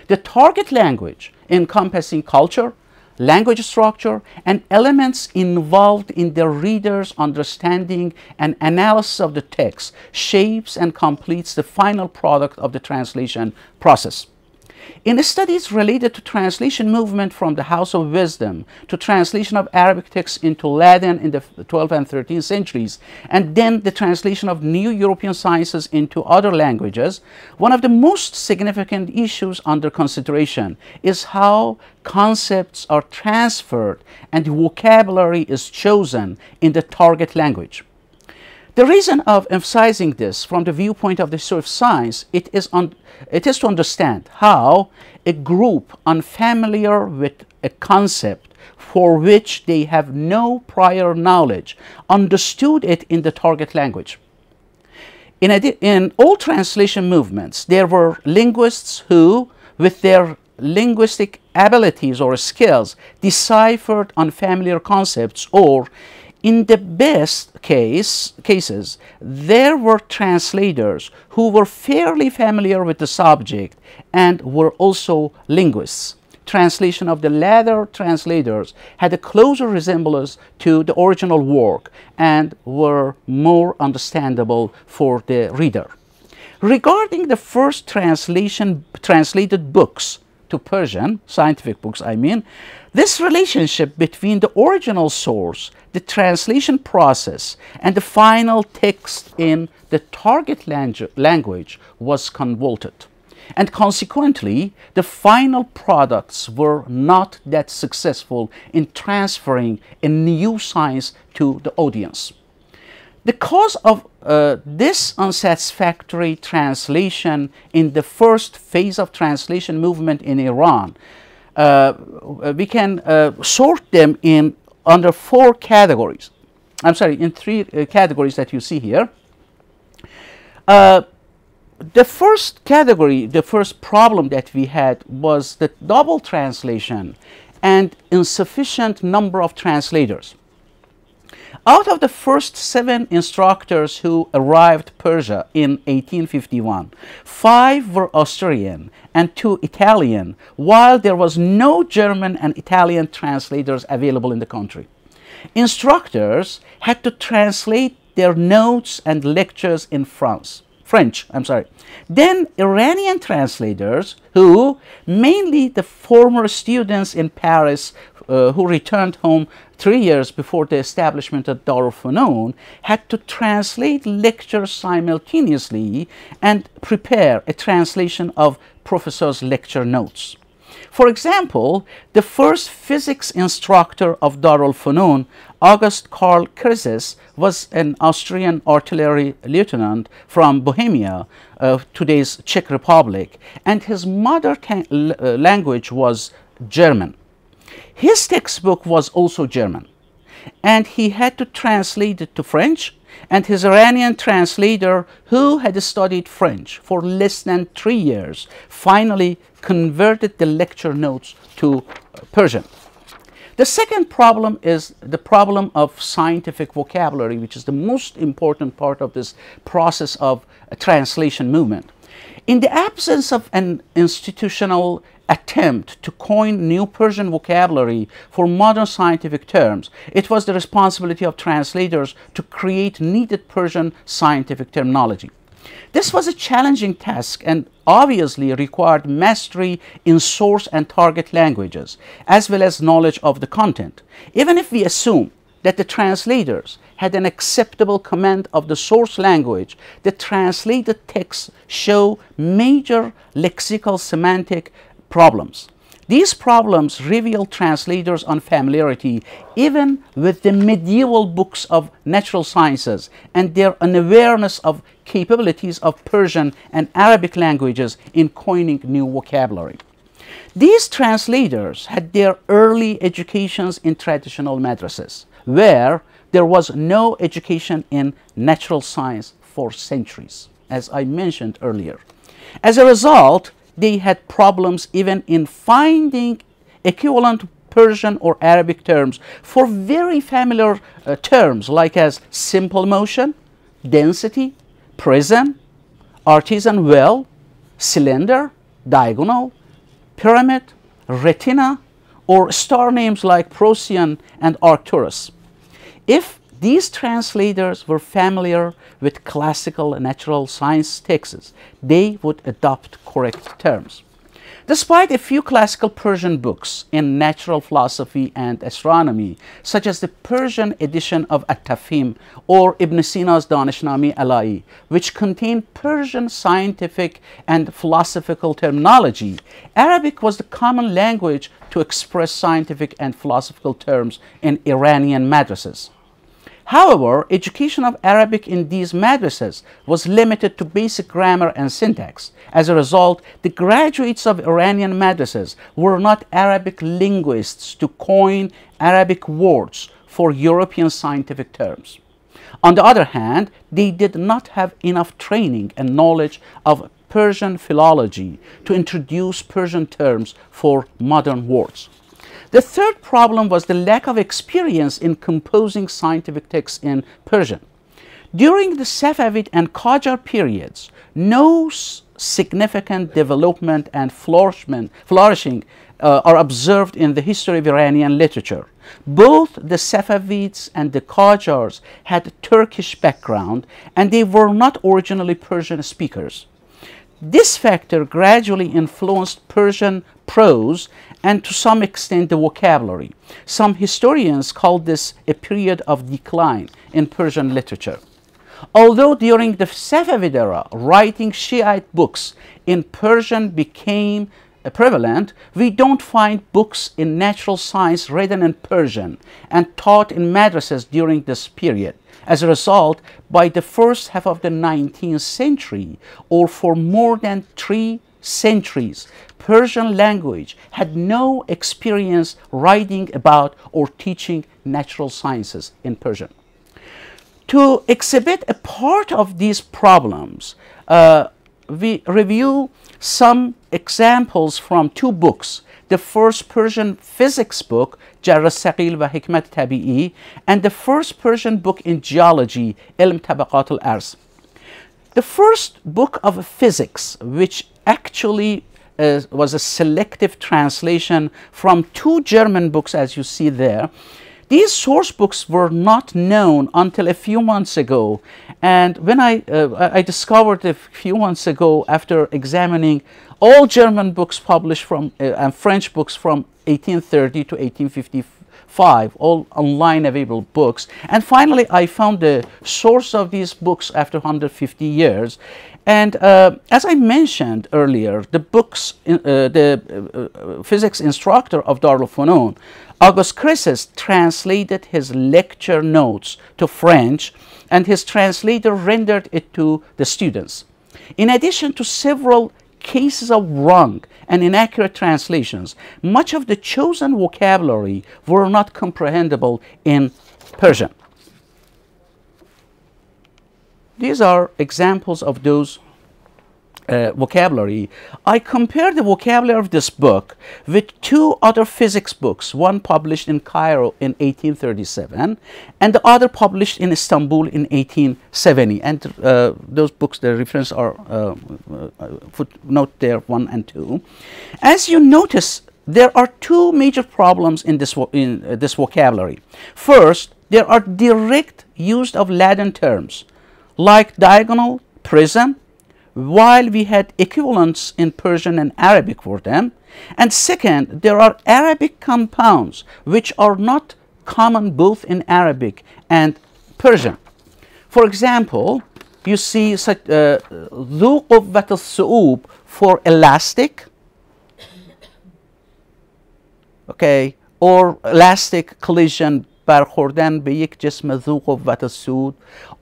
[SPEAKER 3] The target language, encompassing culture, language structure, and elements involved in the reader's understanding and analysis of the text, shapes and completes the final product of the translation process. In studies related to translation movement from the House of Wisdom to translation of Arabic texts into Latin in the 12th and 13th centuries, and then the translation of new European sciences into other languages, one of the most significant issues under consideration is how concepts are transferred and vocabulary is chosen in the target language. The reason of emphasizing this from the viewpoint of the history of science, it is to understand how a group unfamiliar with a concept for which they have no prior knowledge understood it in the target language. In all translation movements, there were linguists who, with their linguistic abilities or skills, deciphered unfamiliar concepts, or in the best cases, there were translators who were fairly familiar with the subject and were also linguists. Translation of the latter translators had a closer resemblance to the original work and were more understandable for the reader. Regarding the first translated books to Persian, scientific books I mean, this relationship between the original source, the translation process, and the final text in the target language was convoluted. And consequently, the final products were not that successful in transferring a new science to the audience. The cause of this unsatisfactory translation in the first phase of translation movement in Iran, we can sort them in under four categories. I'm sorry, in three categories that you see here. The first category, the first problem that we had was the double translation and insufficient number of translators. Out of the first 7 instructors who arrived Persia in 1851, 5 were Austrian and 2 Italian, while there was no German and Italian translators available in the country. Instructors had to translate their notes and lectures in French. Then Iranian translators, who mainly the former students in Paris who returned home 3 years before the establishment of Darul-Funun, had to translate lectures simultaneously and prepare a translation of professors' lecture notes. For example, the first physics instructor of Darul-Funun, August Karl Krizes, was an Austrian artillery lieutenant from Bohemia, today's Czech Republic, and his mother language was German. His textbook was also German, and he had to translate it to French, and his Iranian translator, who had studied French for less than 3 years, finally converted the lecture notes to Persian. The second problem is the problem of scientific vocabulary, which is the most important part of this process of a translation movement. In the absence of an institutional attempt to coin new Persian vocabulary for modern scientific terms, it was the responsibility of translators to create needed Persian scientific terminology. This was a challenging task and obviously required mastery in source and target languages, as well as knowledge of the content. Even if we assume that the translators had an acceptable command of the source language, the translated texts show major lexical semantic problems. These problems reveal translators' unfamiliarity even with the medieval books of natural sciences and their unawareness of capabilities of Persian and Arabic languages in coining new vocabulary. These translators had their early educations in traditional madrasas, where there was no education in natural science for centuries, as I mentioned earlier. As a result, they had problems even in finding equivalent Persian or Arabic terms for very familiar terms like as simple motion, density, prism, artisan well, cylinder, diagonal, pyramid, retina, or star names like Procyon and Arcturus. If these translators were familiar with classical and natural science texts, they would adopt correct terms. Despite a few classical Persian books in natural philosophy and astronomy, such as the Persian edition of At-Tafhim or Ibn Sina's Danishname Ala'i, which contain Persian scientific and philosophical terminology, Arabic was the common language to express scientific and philosophical terms in Iranian madrasas. However, education of Arabic in these madrasas was limited to basic grammar and syntax. As a result, the graduates of Iranian madrasas were not Arabic linguists to coin Arabic words for European scientific terms. On the other hand, they did not have enough training and knowledge of Persian philology to introduce Persian terms for modern words. The third problem was the lack of experience in composing scientific texts in Persian. During the Safavid and Qajar periods, no significant development and flourishing are observed in the history of Iranian literature. Both the Safavids and the Qajars had Turkish background, and they were not originally Persian speakers. This factor gradually influenced Persian prose and to some extent the vocabulary. Some historians call this a period of decline in Persian literature. Although during the Safavid era, writing Shiite books in Persian became prevalent, we don't find books in natural science written in Persian and taught in madrasas during this period. As a result, by the first half of the 19th century, or for more than 3 centuries, Persian language had no experience writing about or teaching natural sciences in Persian. To exhibit a part of these problems, we review some examples from 2 books. The first Persian physics book, Jarr al-Saqil wa Hikmat Tabi'i, and the first Persian book in geology, Ilm Tabaqat al-Arz. The first book of physics, which actually was a selective translation from 2 German books, as you see there. These source books were not known until a few months ago, and when I discovered a few months ago after examining all German books published from and French books from 1830 to 1855, all online available books, and finally I found the source of these books after 150 years. And as I mentioned earlier, the books, the physics instructor of Dar al-Funun, August Cresses, translated his lecture notes to French, and his translator rendered it to the students. In addition to several cases of wrong and inaccurate translations, much of the chosen vocabulary were not comprehensible in Persian. These are examples of those vocabulary. I compared the vocabulary of this book with 2 other physics books, one published in Cairo in 1837 and the other published in Istanbul in 1870. And those books, the reference are footnote there 1 and 2. As you notice, there are 2 major problems in this vocabulary. First, there are direct use of Latin terms like diagonal, prism, while we had equivalents in Persian and Arabic for them. And second, there are Arabic compounds which are not common both in Arabic and Persian. For example, you see such ذو قوة الصعوب for elastic, okay, or elastic collision برخوردن به یک جسم ذو قوة الصعود,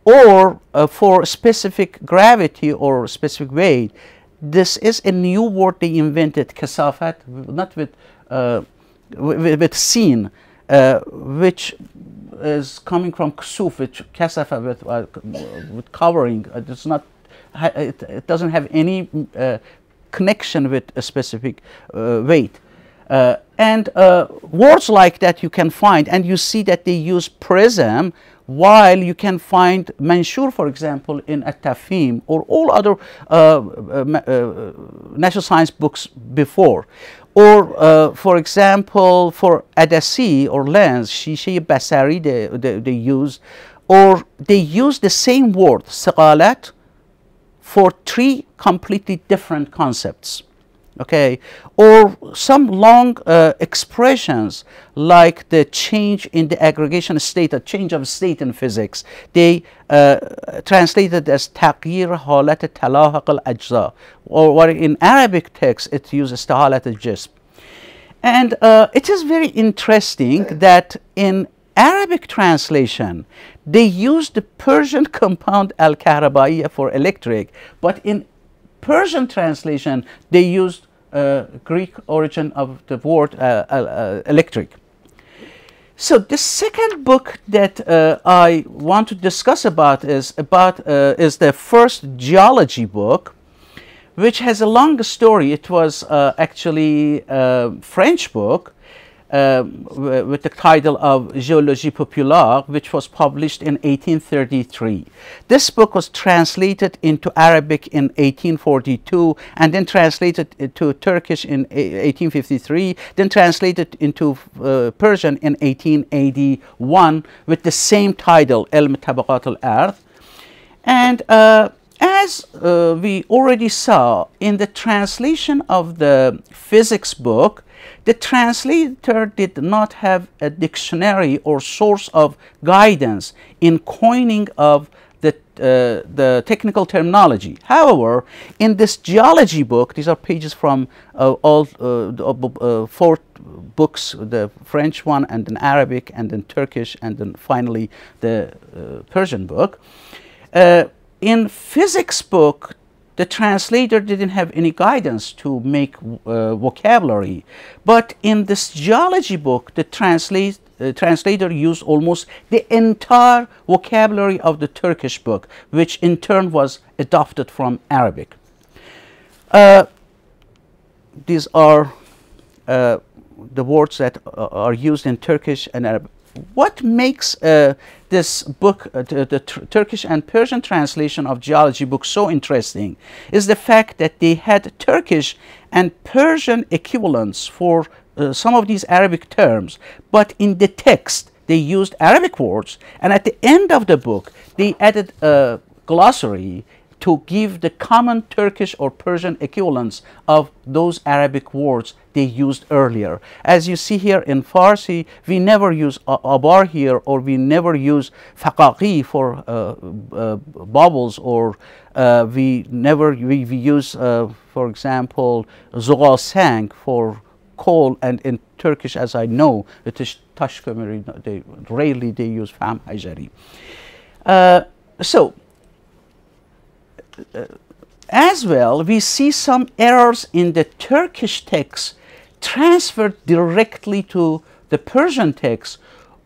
[SPEAKER 3] or for specific gravity or specific weight. This is a new word they invented, kasafat, not with sin, which is coming from kusuf, which kasafa with covering. It's not. It doesn't have any connection with a specific weight. And words like that you can find, and you see that they use prism, while you can find Manshur, for example, in At-Tafhim or all other natural science books before. Or, for example, for Adasi or lens, Shishe Basari they use, or they use the same word, Siqalat, for 3 completely different concepts. Okay, or some long expressions like the change in the aggregation state, a change of state in physics. They translated as تغيير حالت تلاحق الأجزاء, or in Arabic text it uses استحالة الجسم. And it is very interesting that in Arabic translation they use the Persian compound al-Kahrabaiyya for electric, but in Persian translation they used Greek origin of the word electric. So the second book that I want to discuss about is the first geology book, which has a long story. It was actually a French book with the title of Géologie populaire, which was published in 1833. This book was translated into Arabic in 1842, and then translated into Turkish in 1853, then translated into Persian in 1881 with the same title, Ilm Tabaqat al-Ard. And as we already saw in the translation of the physics book, the translator did not have a dictionary or source of guidance in coining of the technical terminology. However, in this geology book, these are pages from all 4 books, the French one, and then Arabic, and then Turkish, and then finally the Persian book. In physics book, the translator didn't have any guidance to make vocabulary, but in this geology book, the translator used almost the entire vocabulary of the Turkish book, which in turn was adopted from Arabic. These are the words that are used in Turkish and Arabic. What makes this book, the Turkish and Persian translation of geology book, so interesting is the fact that they had Turkish and Persian equivalents for some of these Arabic terms, but in the text they used Arabic words, and at the end of the book they added a glossary to give the common Turkish or Persian equivalents of those Arabic words they used earlier. As you see here in Farsi, we never use abar here, or we never use faqaqi for bubbles, or we use, for example, zugal sang for coal, and in Turkish, as I know, it is taş kömürü. Rarely they use fam hajari. As well, we see some errors in the Turkish text transferred directly to the Persian text,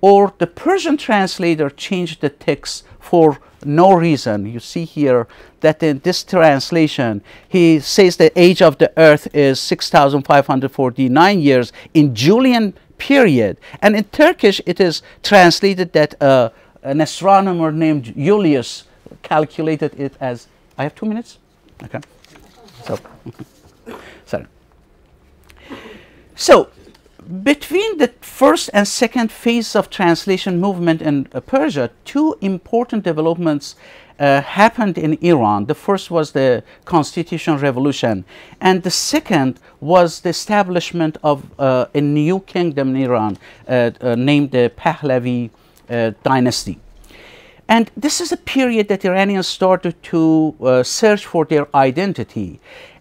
[SPEAKER 3] or the Persian translator changed the text for no reason. You see here that in this translation, he says the age of the earth is 6,549 years in Julian period. And in Turkish, it is translated that an astronomer named Julius calculated it as, I have 2 minutes? Okay. So, sorry. So, between the first and second phase of translation movement in Persia, 2 important developments happened in Iran. The first was the Constitutional Revolution, and the second was the establishment of a new kingdom in Iran named the Pahlavi dynasty. And this is a period that Iranians started to search for their identity.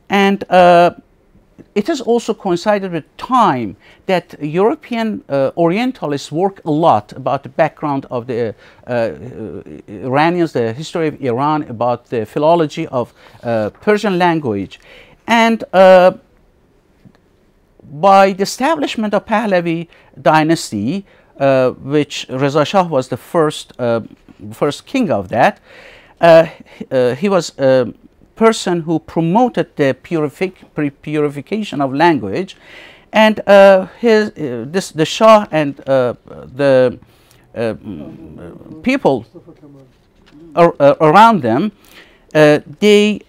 [SPEAKER 3] And it has also coincided with time that European Orientalists work a lot about the background of the Iranians, the history of Iran, about the philology of Persian language. And by the establishment of Pahlavi dynasty, which Reza Shah was the first king of that, he was person who promoted the purification of language, And the Shah and the people around them, they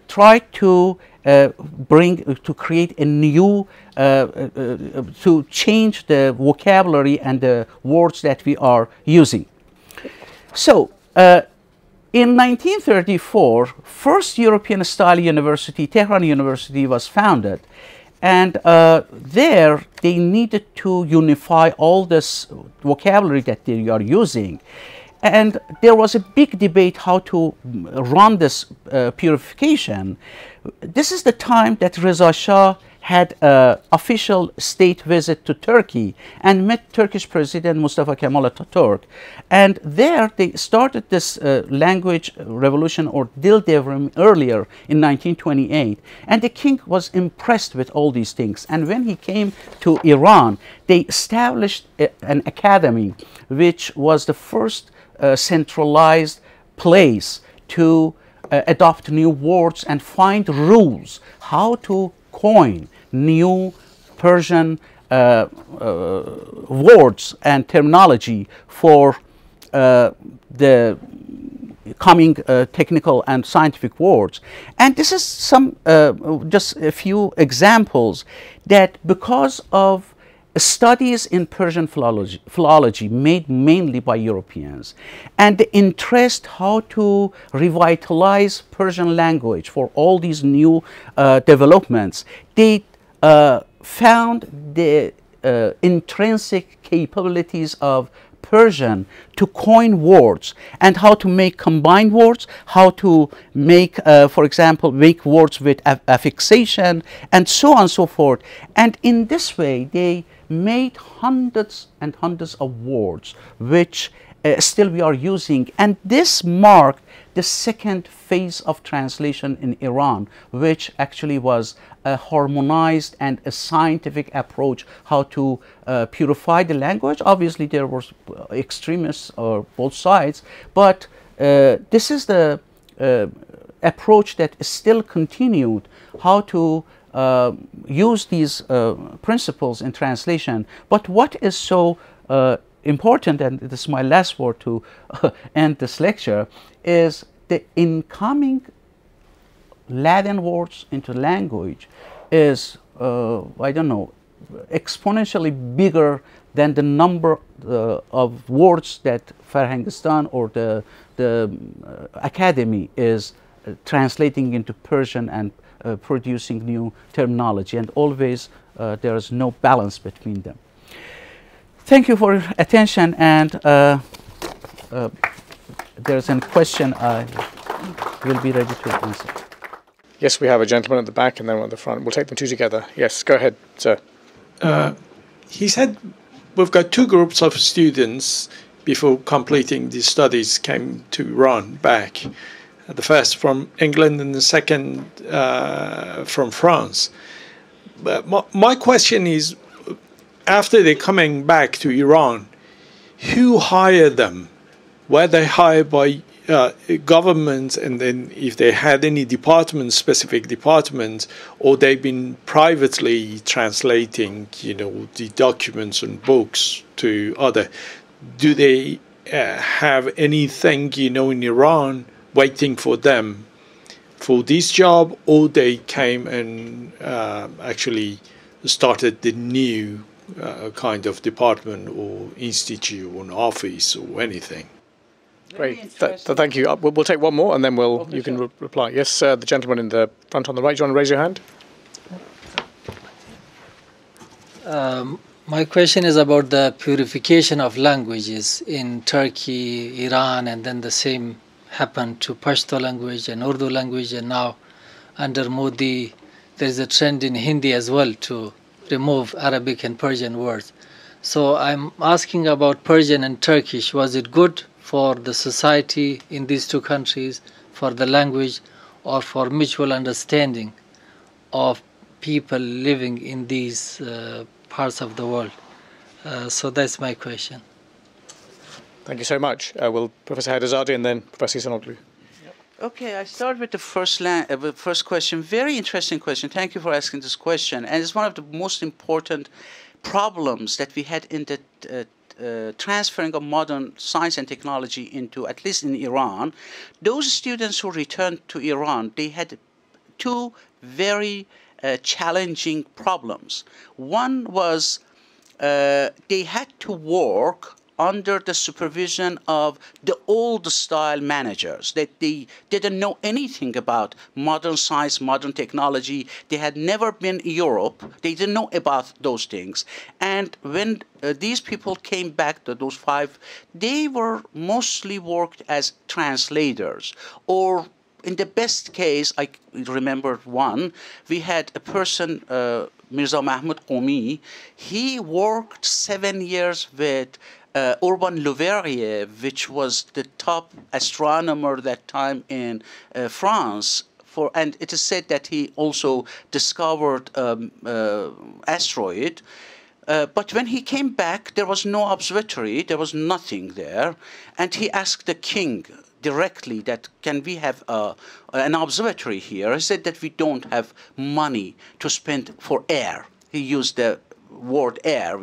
[SPEAKER 3] tried to create a new, to change the vocabulary and the words that we are using. So, in 1934, first European-style university, Tehran University, was founded. And there they needed to unify all this vocabulary that they are using. And there was a big debate how to run this purification. This is the time that Reza Shah had an official state visit to Turkey and met Turkish President Mustafa Kemal Atatürk. And there they started this language revolution or Dil Devrim earlier in 1928. And the king was impressed with all these things. And when he came to Iran, they established an academy, which was the first centralized place to adopt new words and find rules how to coin new Persian words and terminology for the coming technical and scientific words. And this is some just a few examples that because of studies in Persian philology made mainly by Europeans and the interest how to revitalize Persian language for all these new developments, they found the intrinsic capabilities of Persian to coin words and how to make combined words, how to make, for example, make words with affixation and so on and so forth. And in this way, they made hundreds and hundreds of words which still we are using. And this marked the second phase of translation in Iran, which actually was a harmonized and a scientific approach how to purify the language. Obviously, there were extremists on both sides, but this is the approach that is still continued, how to use these principles in translation. But what is so important, and this is my last word to end this lecture, is the incoming Latin words into language is, I don't know, exponentially bigger than the number of words that Farhangistan or the Academy is translating into Persian and producing new terminology, and always there is no balance between them. Thank you for your attention, and there's a question I will be ready to answer.
[SPEAKER 1] Yes, we have a gentleman at the back and then one at the front. We'll take them two together. Yes, go ahead, sir.
[SPEAKER 4] He said we've got two groups of students before completing these studies came to Iran back. The first from England and the second from France. But my question is, after they're coming back to Iran, who hired them? Were they hired by government, and then if they had any departments, specific departments, or they've been privately translating, the documents and books to other? Do they have anything, in Iran waiting for them for this job, or they came and actually started the new kind of department or institute or office or anything?
[SPEAKER 1] Great, thank you. We'll take one more and then you can reply. Yes, the gentleman in the front on the right, do you want to raise your hand?
[SPEAKER 5] My question is about the purification of languages in Turkey, Iran, and then the same happened to Pashto language and Urdu language, and now under Modi there is a trend in Hindi as well to remove Arabic and Persian words. So I'm asking about Persian and Turkish. Was it good for the society in these two countries, for the language, or for mutual understanding of people living in these parts of the world? So that's my question.
[SPEAKER 1] Thank you so much. Professor Heiderzadeh and then Professor Ihsanoglu.
[SPEAKER 3] Okay, I start with the first question. Very interesting question. Thank you for asking this question. And it's one of the most important problems that we had in the transferring of modern science and technology into, at least in Iran. Those students who returned to Iran, they had two very challenging problems. One was they had to work under the supervision of the old style managers, that they didn't know anything about modern science, modern technology. They had never been in Europe. They didn't know about those things. And when these people came back, those five, they were mostly worked as translators, or in the best case, I remember one, we had a person, Mirza Mahmud Qumi. He worked 7 years with Urban Le Verrier, which was the top astronomer that time in France. And it is said that he also discovered asteroid. But when he came back, there was no observatory, there was nothing there. And he asked the king directly that, can we have an observatory here? He said that we don't have money to spend for air. He used the word air.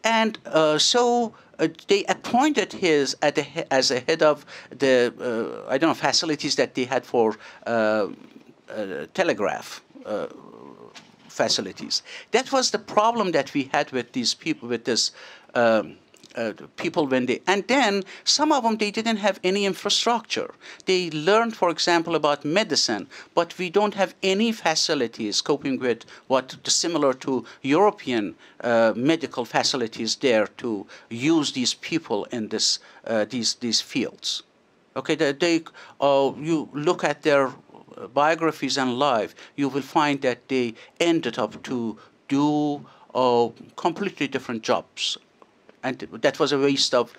[SPEAKER 3] And so they appointed his as a head of the, I don't know, facilities that they had for telegraph facilities. That was the problem that we had with these people, with this people when they, and then some of them, they didn't have any infrastructure. They learned, for example, about medicine, but we don't have any facilities coping with what similar to European medical facilities there to use these people in this these fields. Okay, you look at their biographies and life, you will find that they ended up to do completely different jobs. And that was a waste of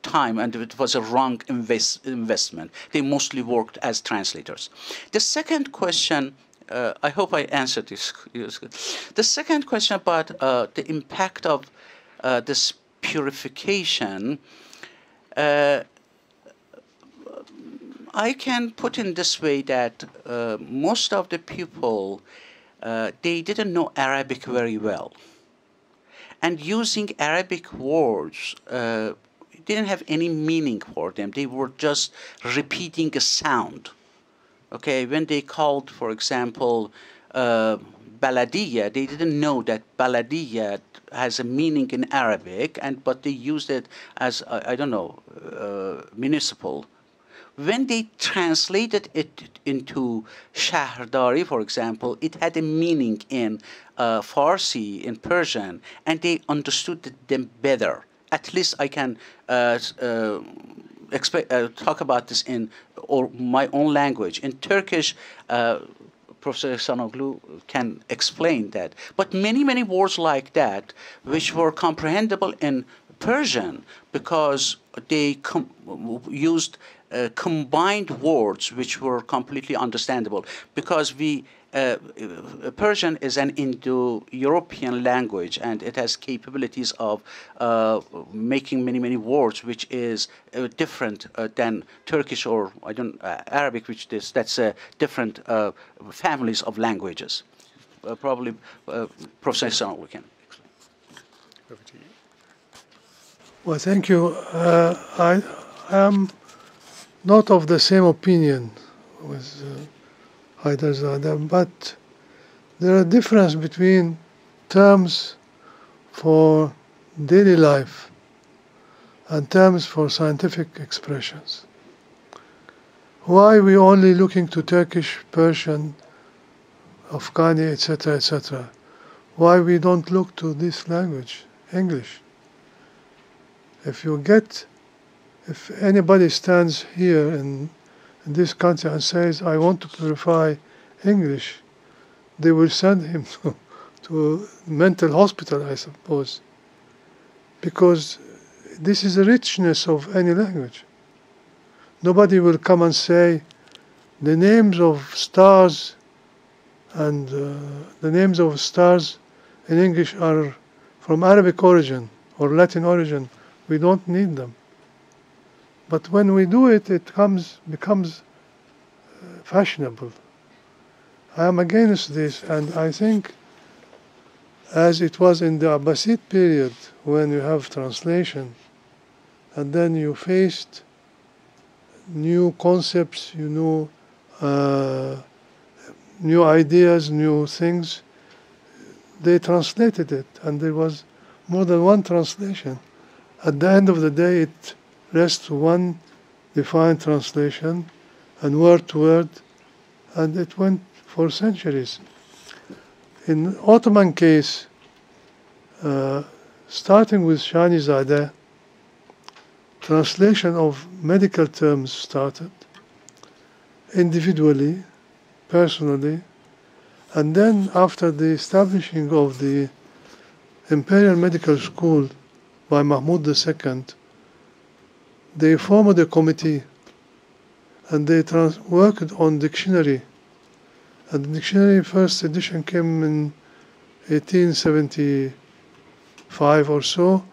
[SPEAKER 3] time, and it was a wrong investment. They mostly worked as translators. The second question, I hope I answered this. The second question about the impact of this purification, I can put in this way that most of the people, they didn't know Arabic very well. And using Arabic words didn't have any meaning for them. They were just repeating a sound. Okay, when they called, for example, Baladiya, they didn't know that Baladiya has a meaning in Arabic, but they used it as, I don't know, municipal. When they translated it into Shahdari, for example, it had a meaning in Farsi, in Persian, and they understood them better. At least I can talk about this in my own language. In Turkish, Professor Ihsanoglu can explain that. But many, many words like that, which were comprehensible in Persian, because they used combined words which were completely understandable, because Persian is an Indo-European language, and it has capabilities of making many, many words which is different than Turkish or Arabic, that's different families of languages. Probably Professor Ihsanoglu can explain.
[SPEAKER 1] Over to you.
[SPEAKER 2] Well, thank you. I am not of the same opinion with Heiderzadeh, but there are differences between terms for daily life and terms for scientific expressions. Why are we only looking to Turkish, Persian, Afghani, etc., etc.? Why we don't look to this language, English? If anybody stands here in this country and says, I want to purify English, they will send him to a mental hospital, I suppose, because this is the richness of any language. Nobody will come and say the names of stars and the names of stars in English are from Arabic origin or Latin origin. We don't need them. But when we do it, it becomes fashionable. I am against this, and I think as it was in the Abbasid period when you have translation, and then you faced new concepts, new ideas, new things, they translated it, and there was more than one translation. At the end of the day, it rests one defined translation, and word to word, and it went for centuries. In Ottoman case, starting with Heiderzadeh, translation of medical terms started individually, personally, and then after the establishing of the Imperial Medical School by Mahmud II, they formed a committee and they worked on dictionary. And the dictionary first edition came in 1875 or so.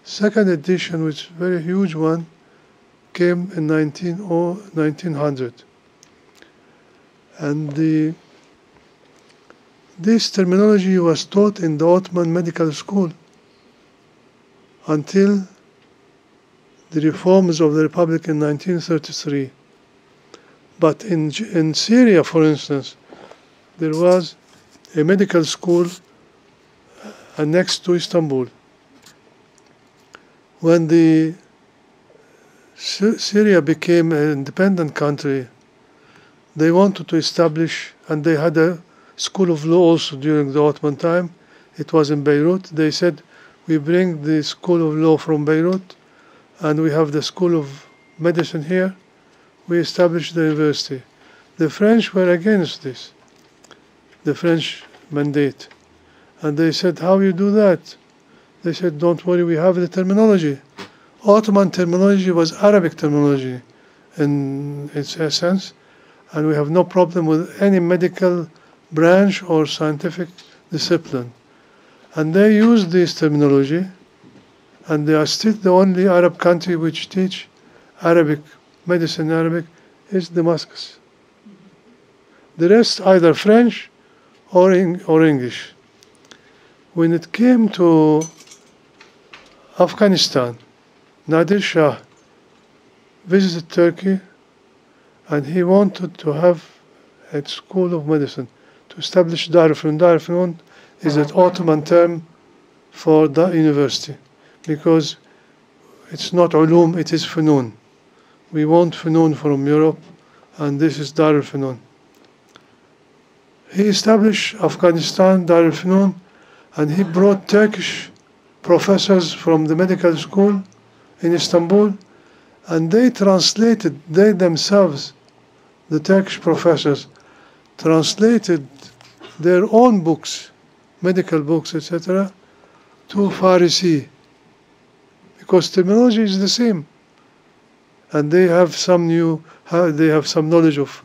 [SPEAKER 2] Second edition, which is a very huge one, came in 1900. And this terminology was taught in the Ottoman Medical School until the reforms of the Republic in 1933. But in Syria, for instance, there was a medical school next to Istanbul. When Syria became an independent country, they wanted to establish, and they had a school of law also during the Ottoman time. It was in Beirut. They said, we bring the school of law from Beirut, and we have the school of medicine here. We established the university. The French were against this, the French mandate. And they said, how you do that? They said, don't worry, we have the terminology. Ottoman terminology was Arabic terminology in its essence, and we have no problem with any medical branch or scientific discipline. And they used this terminology, and they are still the only Arab country which teach Arabic, medicine Arabic, is Damascus. The rest either French or English. When it came to Afghanistan, Nadir Shah visited Turkey, and he wanted to have a school of medicine, to establish Dar al-Funun. Dar al-Funun is an Ottoman term for the university, because it's not ulum, it is funun. We want funun from Europe, and this is Dar al-Funun. He established Afghanistan, Dar al-Funun, and he brought Turkish professors from the medical school in Istanbul, and they translated, they themselves, the Turkish professors, translated their own books, medical books, etc., to Farisi, because terminology is the same, and they have some knowledge of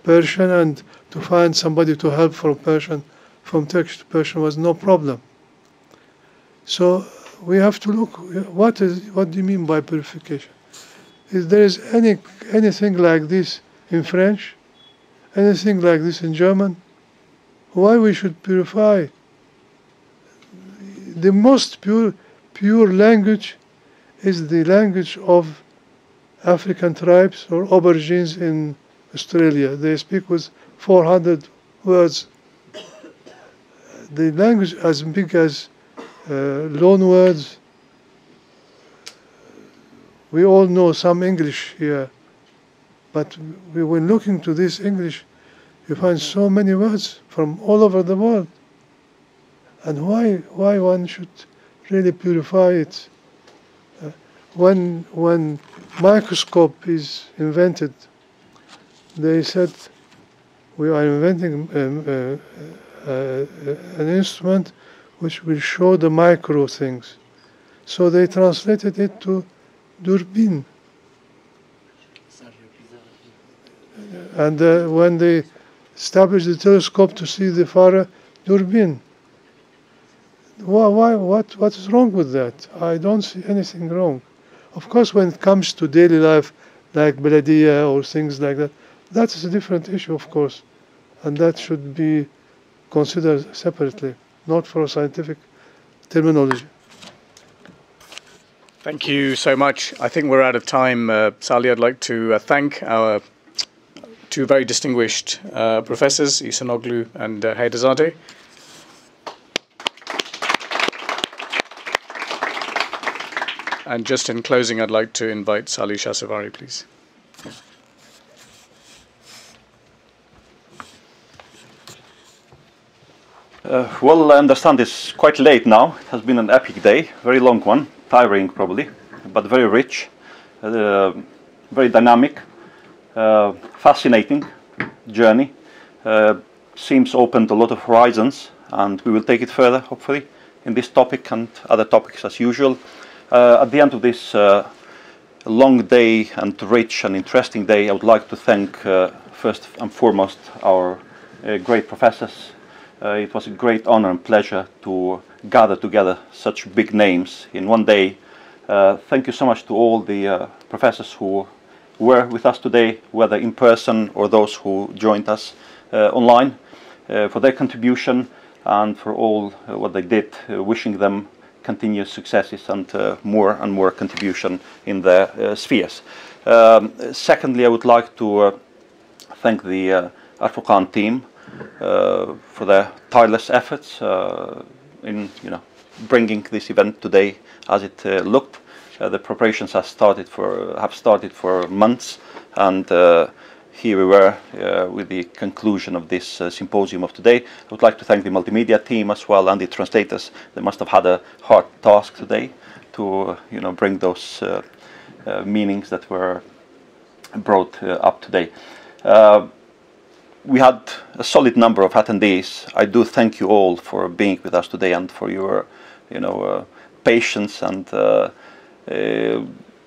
[SPEAKER 2] Persian, and to find somebody to help from Persian, from Turkish to Persian, was no problem. So we have to look, what do you mean by purification? If there is anything like this in French, anything like this in German, why we should purify? The most pure language is the language of African tribes or Aborigines in Australia. They speak with 400 words. The language as big as loan words. We all know some English here, but when looking to this English, you find so many words from all over the world. And why one should really purify it? When microscope is invented, they said, we are inventing an instrument which will show the micro things. So they translated it to durbin. And when they established the telescope to see the far durbin. What is wrong with that? I don't see anything wrong. Of course, when it comes to daily life, like Beladiyah or things like that, That is a different issue, of course, and that should be considered separately, not for scientific terminology.
[SPEAKER 1] Thank you so much. I think we're out of time. Sally, I'd like to thank our two very distinguished professors, Ihsanoglu and Heiderzadeh. And just in closing, I'd like to invite Sally Shahsavari, please.
[SPEAKER 6] Well, I understand it's quite late now. It has been an epic day, very long one, tiring probably, but very rich, very dynamic, fascinating journey. Seems open to a lot of horizons, and we will take it further, hopefully, in this topic and other topics as usual. At the end of this long day and rich and interesting day, I would like to thank first and foremost our great professors. It was a great honor and pleasure to gather together such big names in one day. Thank you so much to all the professors who were with us today, whether in person or those who joined us online, for their contribution and for all what they did, wishing them continuous successes and more contribution in their spheres. Secondly, I would like to thank the Al-Furqan team for their tireless efforts in bringing this event today as it looked. The preparations have started for months, and here we were with the conclusion of this symposium of today. I would like to thank the multimedia team as well and the translators. They must have had a hard task today to bring those meanings that were brought up today. We had a solid number of attendees. I do thank you all for being with us today and for your, patience and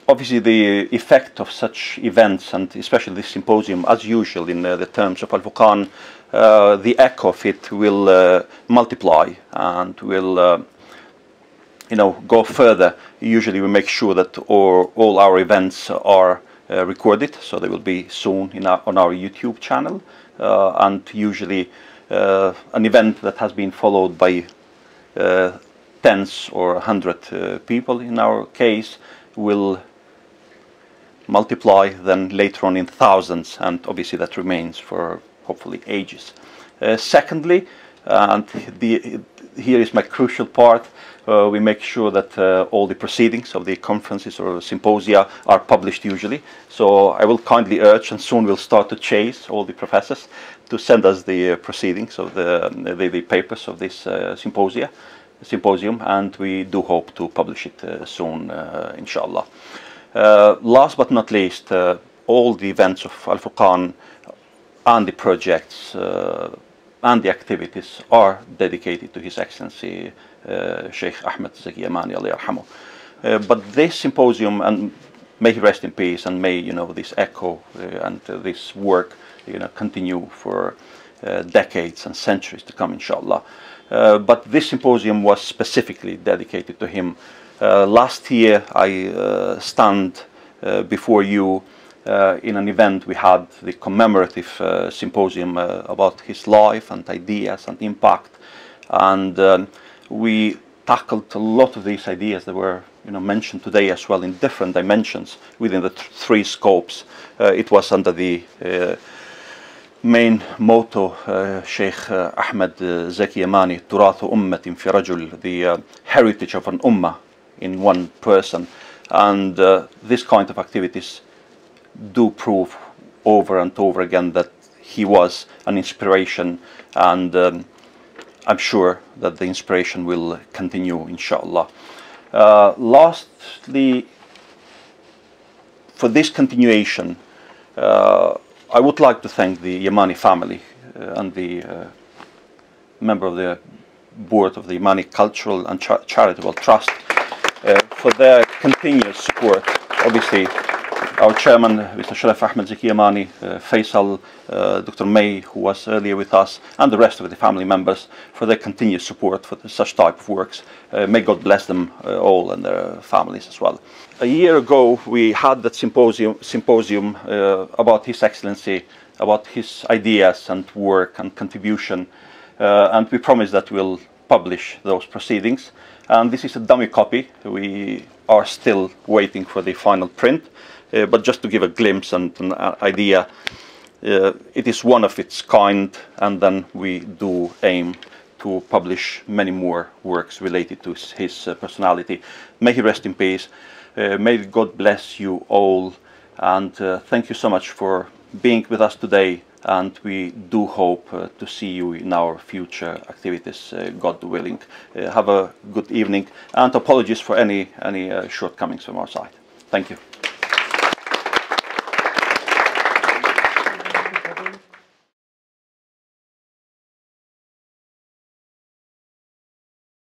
[SPEAKER 6] obviously the effect of such events, and especially this symposium, as usual in the terms of Al-Furqan, the echo of it will multiply and will, go further. Usually we make sure that all our events are recorded, so they will be soon on our YouTube channel. And usually an event that has been followed by tens or 100 people in our case will multiply then later on in thousands, and obviously that remains for hopefully ages. Secondly, and here is my crucial part, we make sure that all the proceedings of the conferences or symposia are published usually. So I will kindly urge, and soon we'll start to chase all the professors to send us the proceedings of the papers of this symposium, and we do hope to publish it soon, inshallah. Last but not least, all the events of Al-Furqan and the projects and the activities are dedicated to His Excellency Sheikh Ahmed Zaki Yamani, Allah yarhamu. But this symposium, and may he rest in peace, and may this echo and this work continue for decades and centuries to come, inshallah. But this symposium was specifically dedicated to him. Last year I stand before you in an event we had, the commemorative symposium about his life and ideas and impact, and we tackled a lot of these ideas that were mentioned today as well in different dimensions within the three scopes. It was under the main motto, Sheikh Ahmed Zaki Yamani, Turathu Ummatin fi Rajul, the heritage of an ummah in one person. And this kind of activities do prove over and over again that he was an inspiration, and I'm sure that the inspiration will continue, inshallah. Lastly, for this continuation, I would like to thank the Yamani family and the member of the board of the Yamani Cultural and Charitable Trust for their continuous support. Obviously, our chairman, Mr. Sheikh Ahmed Zaki Yamani, Faisal, Dr. May, who was earlier with us, and the rest of the family members for their continued support for such type of works. May God bless them all and their families as well. A year ago, we had that symposium about His Excellency, about his ideas and work and contribution, and we promised that we'll publish those proceedings. And this is a dummy copy. We are still waiting for the final print, but just to give a glimpse and an idea, it is one of its kind, and then we do aim to publish many more works related to his personality. May he rest in peace. May God bless you all, and thank you so much for being with us today, and we do hope to see you in our future activities, God willing. Have a good evening, and apologies for any shortcomings from our side. Thank you.